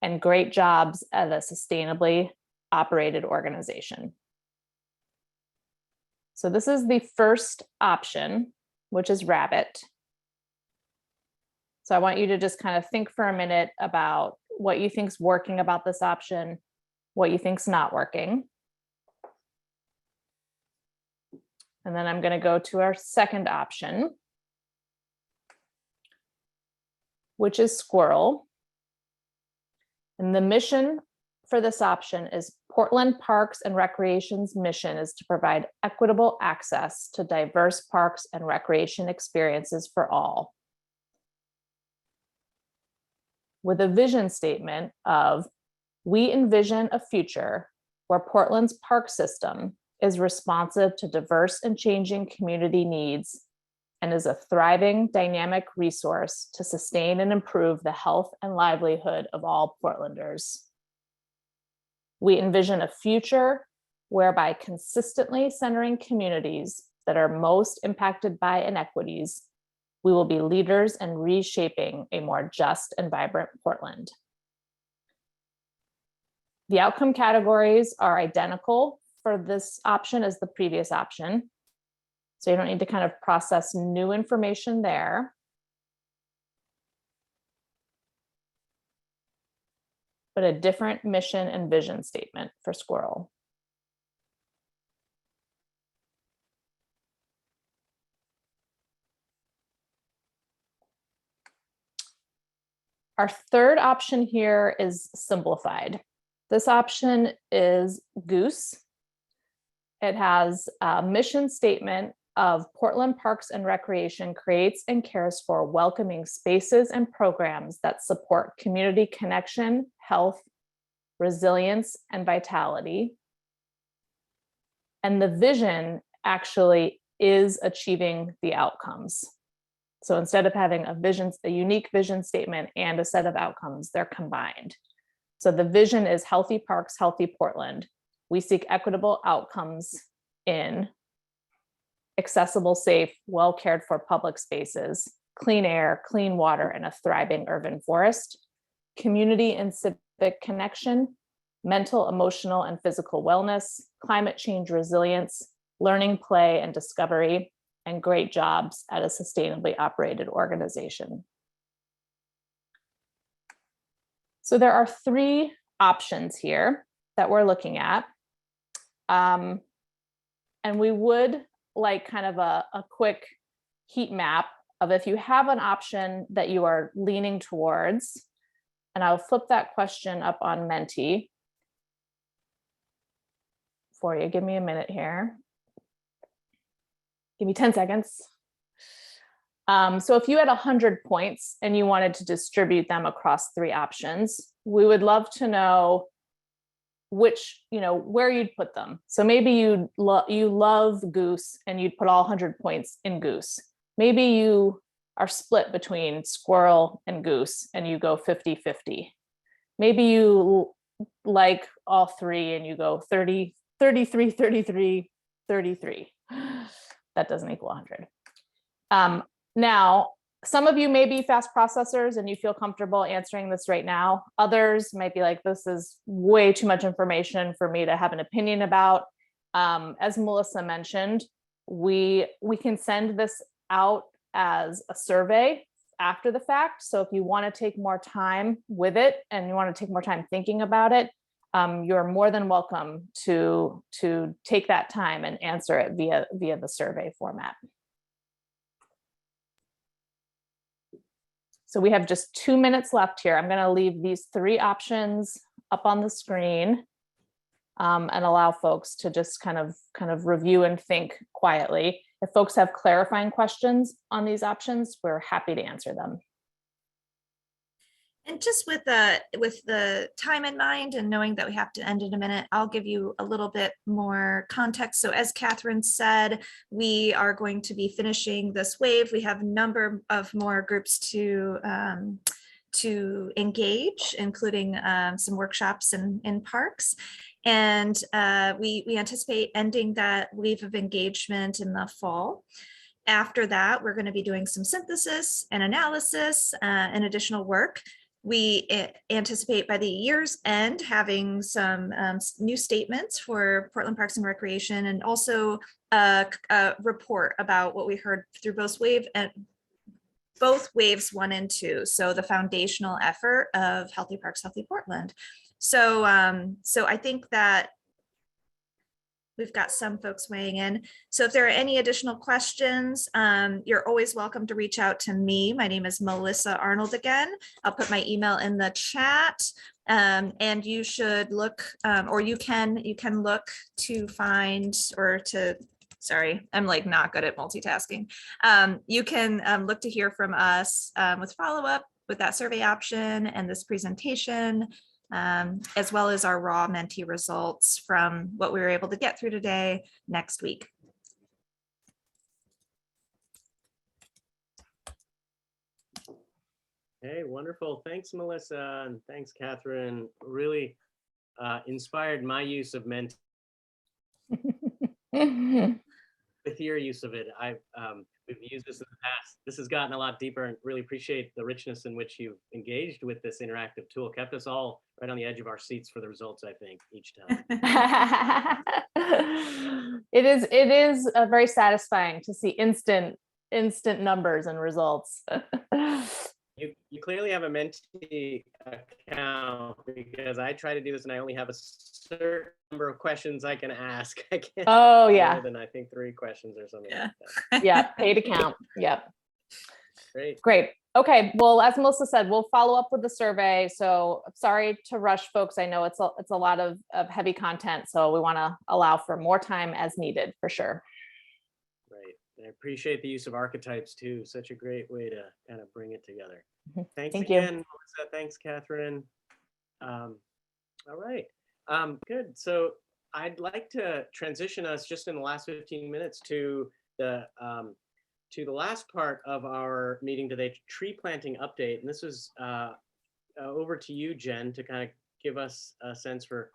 and great jobs at a sustainably operated organization. So this is the first option, which is rabbit. So I want you to just kind of think for a minute about what you think's working about this option, what you think's not working. And then I'm going to go to our second option, which is squirrel. And the mission for this option is Portland Parks and Recreation's mission is to provide equitable access to diverse parks and recreation experiences for all, with a vision statement of, we envision a future where Portland's park system is responsive to diverse and changing community needs and is a thriving, dynamic resource to sustain and improve the health and livelihood of all Portlanders. We envision a future whereby consistently centering communities that are most impacted by inequities, we will be leaders in reshaping a more just and vibrant Portland. The outcome categories are identical for this option as the previous option. So you don't need to kind of process new information there. But a different mission and vision statement for squirrel. Our third option here is simplified. This option is goose. It has a mission statement of Portland Parks and Recreation creates and cares for welcoming spaces and programs that support community connection, health, resilience, and vitality. And the vision actually is achieving the outcomes. So instead of having a unique vision statement and a set of outcomes, they're combined. So the vision is healthy parks, healthy Portland. We seek equitable outcomes in accessible, safe, well cared for public spaces, clean air, clean water, and a thriving urban forest, community and civic connection, mental, emotional, and physical wellness, climate change resilience, learning, play, and discovery, and great jobs at a sustainably operated organization. So there are three options here that we're looking at. And we would like kind of a quick heat map of if you have an option that you are leaning towards, and I'll flip that question up on Menti for you. Give me a minute here. Give me 10 seconds. So if you had 100 points and you wanted to distribute them across three options, we would love to know which, where you'd put them. So maybe you love goose and you'd put all 100 points in goose. Maybe you are split between squirrel and goose and you go 50-50. Maybe you like all three and you go 30, 33, 33, 33. That doesn't equal 100. Now, some of you may be fast processors and you feel comfortable answering this right now. Others might be like, this is way too much information for me to have an opinion about. As Melissa mentioned, we can send this out as a survey after the fact. So if you want to take more time with it and you want to take more time thinking about it, you're more than welcome to take that time and answer it via the survey format. So we have just 2 minutes left here. I'm going to leave these three options up on the screen and allow folks to just kind of review and think quietly. If folks have clarifying questions on these options, we're happy to answer them. And just with the time in mind and knowing that we have to end in a minute, I'll give you a little bit more context. So as Catherine said, we are going to be finishing this wave. We have a number of more groups to engage, including some workshops in parks. And we anticipate ending that wave of engagement in the fall. After that, we're going to be doing some synthesis and analysis and additional work. We anticipate by the year's end having some new statements for Portland Parks and Recreation, and also a report about what we heard through both waves 1 and 2. So the foundational effort of Healthy Parks, Healthy Portland. So I think that We've got some folks weighing in. So if there are any additional questions, you're always welcome to reach out to me. My name is Melissa Arnold again. I'll put my email in the chat. And you should look, or you can look to find, or to, sorry, I'm like not good at multitasking. You can look to hear from us with follow-up with that survey option and this presentation, as well as our raw Menti results from what we were able to get through today next week. Hey, wonderful. Thanks, Melissa, and thanks, Catherine. Really inspired my use of Menti. With your use of it, we've used this in the past. This has gotten a lot deeper, and really appreciate the richness in which you've engaged with this interactive tool. Kept us all right on the edge of our seats for the results, I think, each time. It is very satisfying to see instant numbers and results. You clearly have a Menti account, because I try to do this and I only have a certain number of questions I can ask. I can't. Oh yeah. More than I think 3 questions or something. Yeah. Like that. Yeah, paid account. Yep. Great. Great. Okay. Well, as Melissa said, we'll follow up with the survey. So sorry to rush folks. I know it's a lot of heavy content, so we want to allow for more time as needed for sure. Right. I appreciate the use of archetypes too. Such a great way to kind of bring it together. Thanks Thank again, you. Melissa. Thanks, Catherine. All right. Good. So I'd like to transition us just in the last 15 minutes to the last part of our meeting today, tree planting update. And this is over to you, Jen, to kind of give us a sense for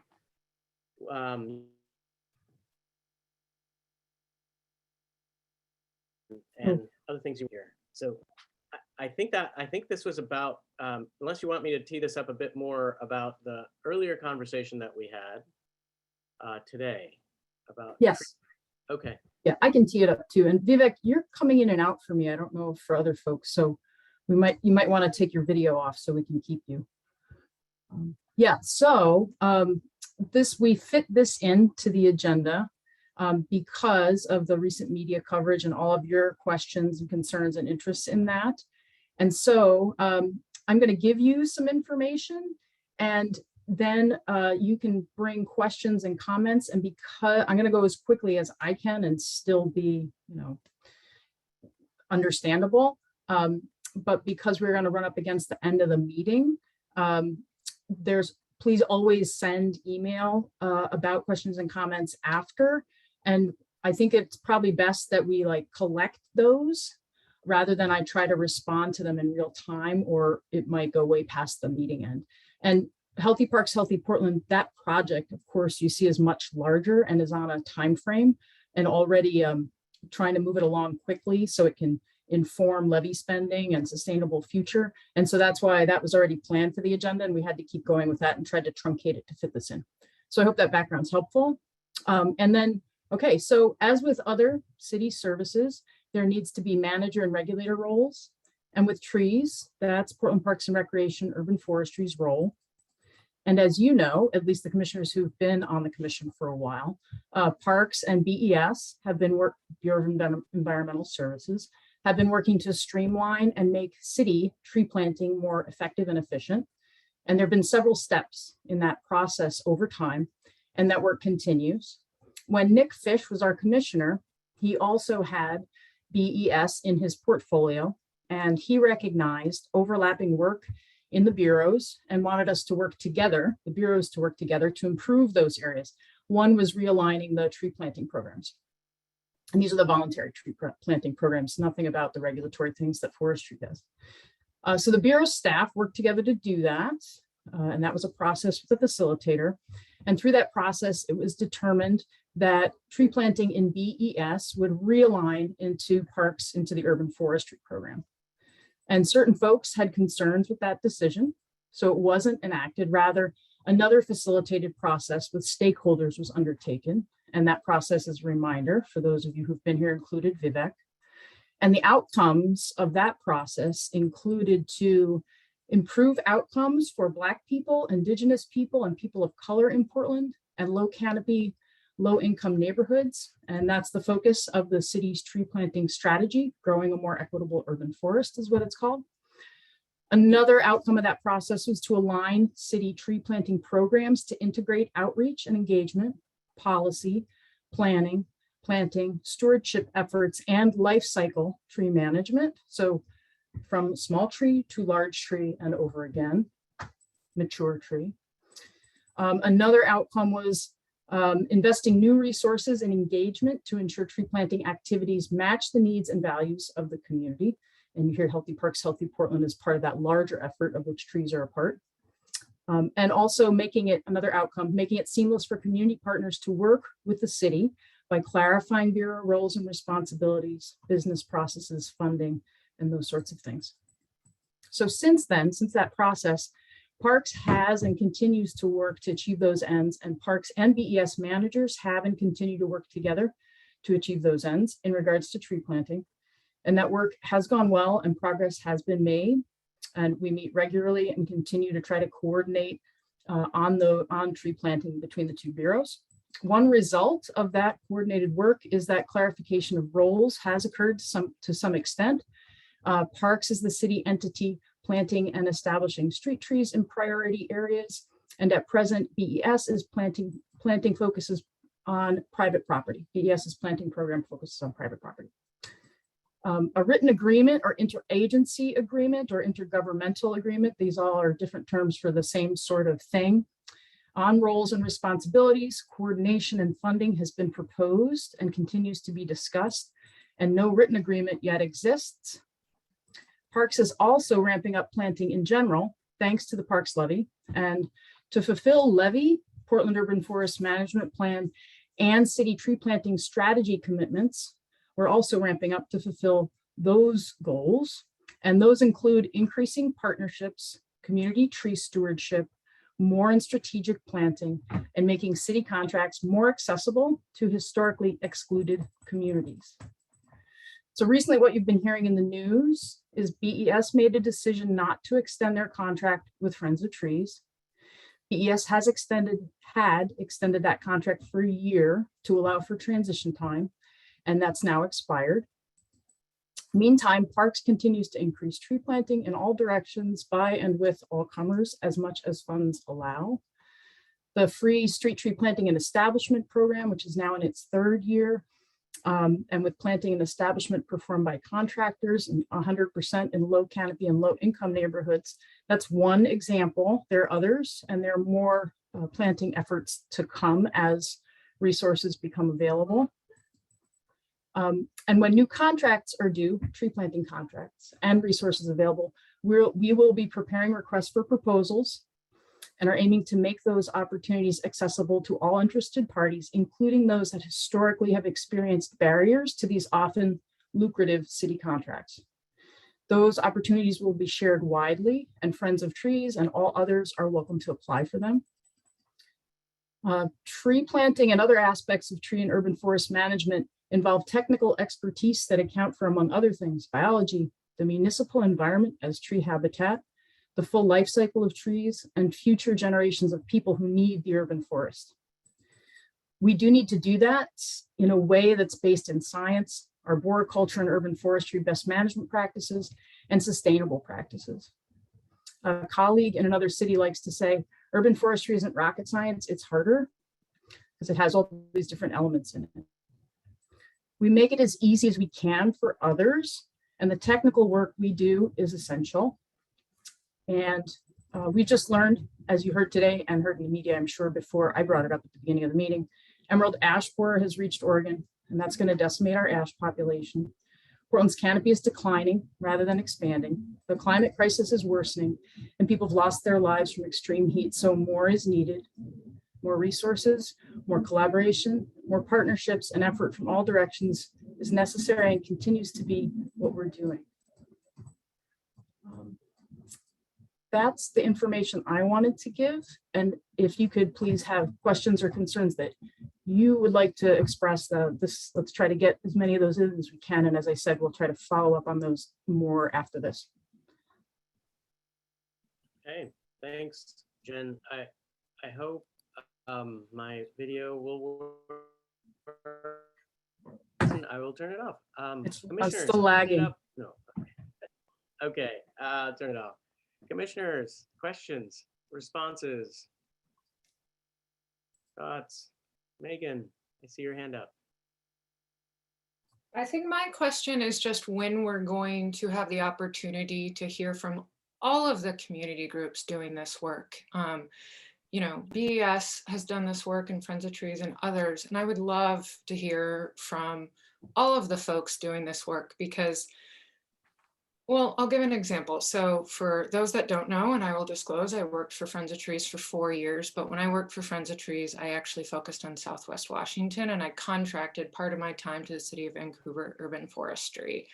and other things you hear. So I think this was about, unless you want me to tee this up a bit more about the earlier conversation that we had today about. Yes. Okay. Yeah, I can tee it up too. And Vivek, you're coming in and out for me. I don't know for other folks. So you might want to take your video off so we can keep you. Yeah, so we fit this into the agenda because of the recent media coverage and all of your questions and concerns and interests in that. And so I'm going to give you some information, and then you can bring questions and comments. And because I'm going to go as quickly as I can and still be, understandable. But because we're going to run up against the end of the meeting, please always send email about questions and comments after. And I think it's probably best that we collect those rather than I try to respond to them in real time, or it might go way past the meeting end. And Healthy Parks, Healthy Portland, that project, of course, you see is much larger and is on a time frame, and already trying to move it along quickly so it can inform levy spending and sustainable future. And so that's why that was already planned for the agenda, and we had to keep going with that and tried to truncate it to fit this in. So I hope that background's helpful. And then, okay, so as with other city services, there needs to be manager and regulator roles. And with trees, that's Portland Parks and Recreation, Urban Forestry's role. And as you know, at least the commissioners who've been on the commission for a while, Parks and BES have been Bureau of Environmental Services have been working to streamline and make city tree planting more effective and efficient. And there have been several steps in that process over time, and that work continues. When Nick Fish was our commissioner, he also had BES in his portfolio, and he recognized overlapping work in the bureaus and wanted us to work together, the bureaus to work together to improve those areas. One was realigning the tree planting programs. And these are the voluntary tree planting programs, nothing about the regulatory things that Forestry does. So the Bureau staff worked together to do that. And that was a process with a facilitator. And through that process, it was determined that tree planting in BES would realign into parks, into the urban forestry program. And certain folks had concerns with that decision, so it wasn't enacted. Rather, another facilitated process with stakeholders was undertaken. And that process, is a reminder for those of you who've been here, included Vivek. And the outcomes of that process included to improve outcomes for Black people, Indigenous people, and people of color in Portland, and low canopy low-income neighborhoods, and that's the focus of the city's tree planting strategy. Growing a more equitable urban forest is what it's called. Another outcome of that process was to align city tree planting programs to integrate outreach and engagement, policy, planning, planting, stewardship efforts, and life cycle tree management. So from small tree to large tree and over again, mature tree. Another outcome was investing new resources and engagement to ensure tree planting activities match the needs and values of the community. And you hear Healthy Parks, Healthy Portland is part of that larger effort of which trees are a part. And also making it, another outcome, making it seamless for community partners to work with the city by clarifying bureau roles and responsibilities, business processes, funding, and those sorts of things. So since then, since that process, Parks has and continues to work to achieve those ends, and Parks and BES managers have and continue to work together to achieve those ends in regards to tree planting. And that work has gone well and progress has been made. And we meet regularly and continue to try to coordinate on tree planting between the two bureaus. One result of that coordinated work is that clarification of roles has occurred to some extent. Parks is the city entity planting and establishing street trees in priority areas. And at present, BES is planting focuses on private property. BES's planting program focuses on private property. A written agreement or interagency agreement or intergovernmental agreement, these all are different terms for the same sort of thing. On roles and responsibilities, coordination and funding has been proposed and continues to be discussed, and no written agreement yet exists. Parks is also ramping up planting in general, thanks to the Parks Levy. And to fulfill Levy, Portland Urban Forest Management Plan, and city tree planting strategy commitments, we're also ramping up to fulfill those goals. And those include increasing partnerships, community tree stewardship, more in strategic planting, and making city contracts more accessible to historically excluded communities. So recently what you've been hearing in the news is BES made a decision not to extend their contract with Friends of Trees. BES had extended that contract for a year to allow for transition time, and that's now expired. Meantime, Parks continues to increase tree planting in all directions by and with all comers as much as funds allow. The free street tree planting and establishment program, which is now in its third year, and with planting and establishment performed by contractors and 100% in low canopy and low income neighborhoods. That's one example. There are others, and there are more planting efforts to come as resources become available. And when new contracts are due, tree planting contracts and resources available, we will be preparing requests for proposals and are aiming to make those opportunities accessible to all interested parties, including those that historically have experienced barriers to these often lucrative city contracts. Those opportunities will be shared widely, and Friends of Trees and all others are welcome to apply for them. Tree planting and other aspects of tree and urban forest management involve technical expertise that account for, among other things, biology, the municipal environment as tree habitat, the full life cycle of trees, and future generations of people who need the urban forest. We do need to do that in a way that's based in science, arboriculture and urban forestry best management practices, and sustainable practices. A colleague in another city likes to say, urban forestry isn't rocket science, it's harder, because it has all these different elements in it. We make it as easy as we can for others, and the technical work we do is essential. And we just learned, as you heard today and heard in the media, I'm sure before I brought it up at the beginning of the meeting, emerald ash borer has reached Oregon, and that's going to decimate our ash population. Portland's canopy is declining rather than expanding. The climate crisis is worsening, and people have lost their lives from extreme heat, so more is needed. More resources, more collaboration, more partnerships, and effort from all directions is necessary and continues to be what we're doing. That's the information I wanted to give. And if you could please have questions or concerns that you would like to express, let's try to get as many of those in as we can. And as I said, we'll try to follow up on those more after this. Okay, thanks, Jen. I hope my video will work. I will turn it off. I'm Commissioners, still lagging. hand it up. No. Okay, turn it off. Commissioners, questions, responses, thoughts. Megan, I see your hand up. I think my question is just when we're going to have the opportunity to hear from all of the community groups doing this work. You know, BES has done this work and Friends of Trees and others, and I would love to hear from all of the folks doing this work because, well, I'll give an example. So for those that don't know, and I will disclose, I worked for Friends of Trees for 4 years, but when I worked for Friends of Trees, I actually focused on Southwest Washington and I contracted part of my time to the City of Vancouver Urban Forestry.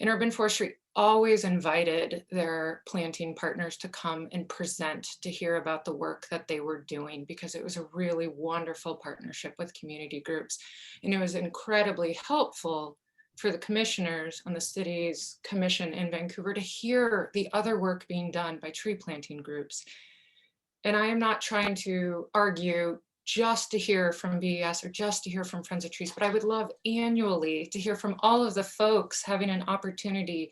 And Urban Forestry always invited their planting partners to come and present to hear about the work that they were doing because it was a really wonderful partnership with community groups. And it was incredibly helpful for the commissioners on the city's commission in Vancouver to hear the other work being done by tree planting groups. And I am not trying to argue just to hear from BES or just to hear from Friends of Trees, but I would love annually to hear from all of the folks having an opportunity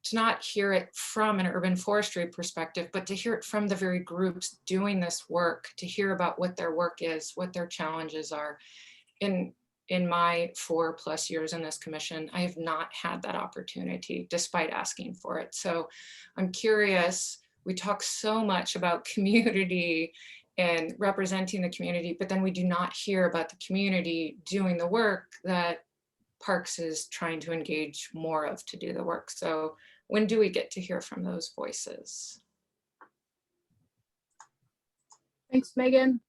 to not hear it from an urban forestry perspective, but to hear it from the very groups doing this work, to hear about what their work is, what their challenges are. In my 4+ years in this commission, I have not had that opportunity despite asking for it. So I'm curious, we talk so much about community and representing the community, but then we do not hear about the community doing the work that Parks is trying to engage more of to do the work. So when do we get to hear from those voices? Thanks, Megan.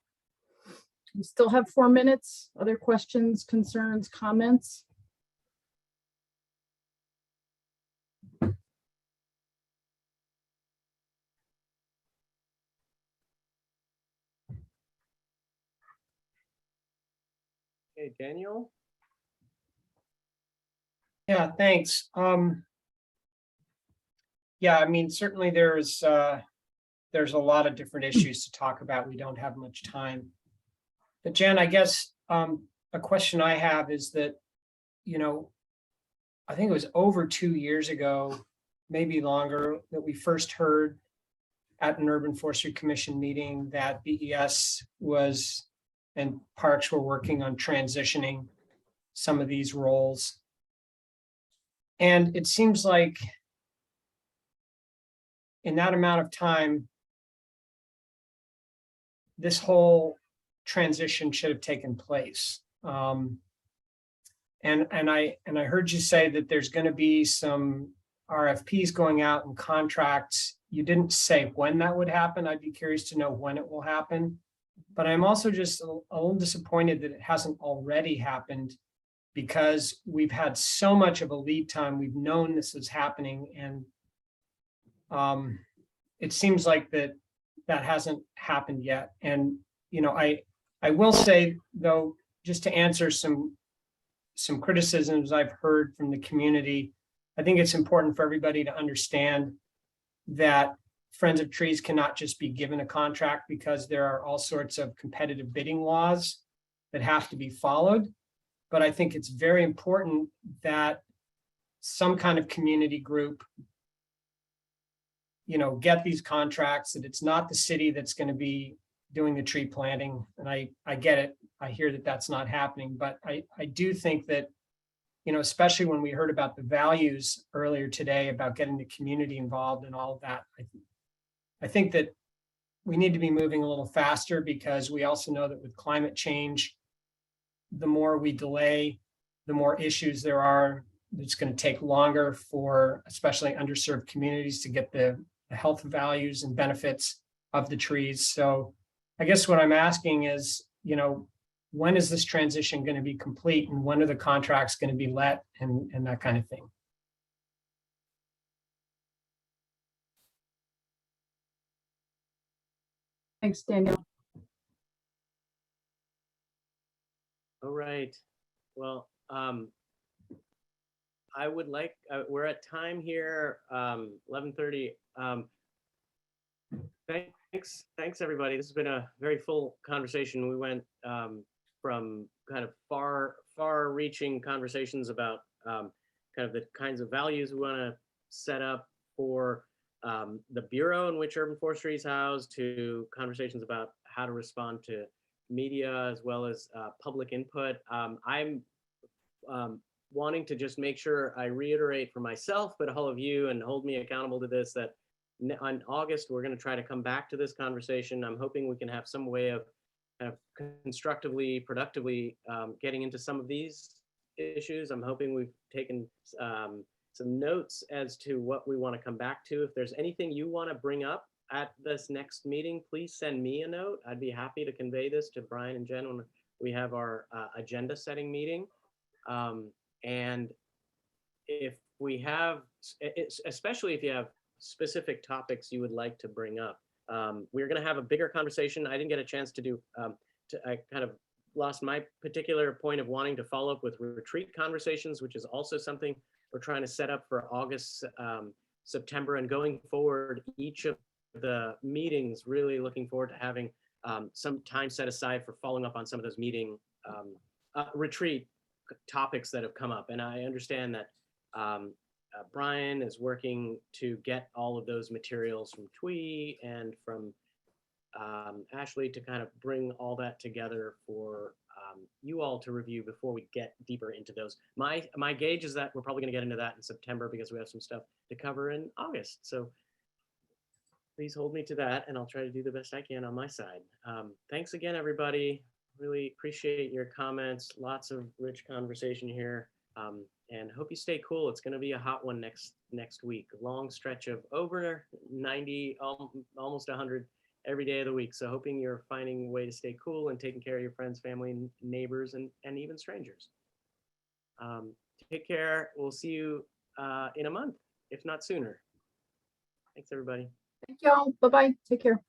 We still have 4 minutes. Other questions, concerns, comments? Okay, Daniel. Yeah, thanks. Yeah, I mean, certainly there's a lot of different issues to talk about. We don't have much time. But Jen, I guess a question I have is that, you know, I think it was over 2 years ago, maybe longer, that we first heard at an Urban Forestry Commission meeting that BES was and Parks were working on transitioning some of these roles. And it seems like in that amount of time, this whole transition should have taken place. And I heard you say that there's going to be some RFPs going out and contracts. You didn't say when that would happen. I'd be curious to know when it will happen. But I'm also just a little disappointed that it hasn't already happened because we've had so much of a lead time. We've known this is happening, and it seems like that hasn't happened yet. And you know, I will say though, just to answer some criticisms I've heard from the community, I think it's important for everybody to understand that Friends of Trees cannot just be given a contract because there are all sorts of competitive bidding laws that have to be followed. But I think it's very important that some kind of community group, you know, get these contracts, that it's not the city that's going to be doing the tree planting. And I get it. I hear that that's not happening, but I do think that, you know, especially when we heard about the values earlier today about getting the community involved and all of that, I think that we need to be moving a little faster because we also know that with climate change, the more we delay, the more issues there are. It's going to take longer for especially underserved communities to get the health values and benefits of the trees. So I guess what I'm asking is, you know, when is this transition going to be complete and when are the contracts going to be let and that kind of thing? Thanks, Daniel. All right. Well, I would like, we're at time here, 11:30. Thanks everybody. This has been a very full conversation. We went from kind of far-reaching conversations about kind of the kinds of values we want to set up for the bureau in which urban forestry is housed, to conversations about how to respond to media as well as public input. I'm wanting to just make sure I reiterate for myself, but all of you, and hold me accountable to this, that on August, we're going to try to come back to this conversation. I'm hoping we can have some way of kind of constructively, productively getting into some of these issues. I'm hoping we've taken some notes as to what we want to come back to. If there's anything you want to bring up at this next meeting, please send me a note. I'd be happy to convey this to Brian and Jen when we have our agenda setting meeting. And if we have, especially if you have specific topics you would like to bring up, we're going to have a bigger conversation. I didn't get a chance to do, I kind of lost my particular point of wanting to follow up with retreat conversations, which is also something we're trying to set up for August, September, and going forward, each of the meetings, really looking forward to having some time set aside for following up on some of those meeting retreat topics that have come up. And I understand that Brian is working to get all of those materials from TWE and from Ashley to kind of bring all that together for you all to review before we get deeper into those. My gauge is that we're probably going to get into that in September because we have some stuff to cover in August. So please hold me to that, and I'll try to do the best I can on my side. Thanks again, everybody. Really appreciate your comments. Lots of rich conversation here. And hope you stay cool. It's going to be a hot one next week. A long stretch of over 90, almost 100 every day of the week. So hoping you're finding a way to stay cool and taking care of your friends, family, neighbors, and even strangers. Take care. We'll see you in a month, if not sooner. Thanks, everybody. Thank y'all. Bye-bye. Take care.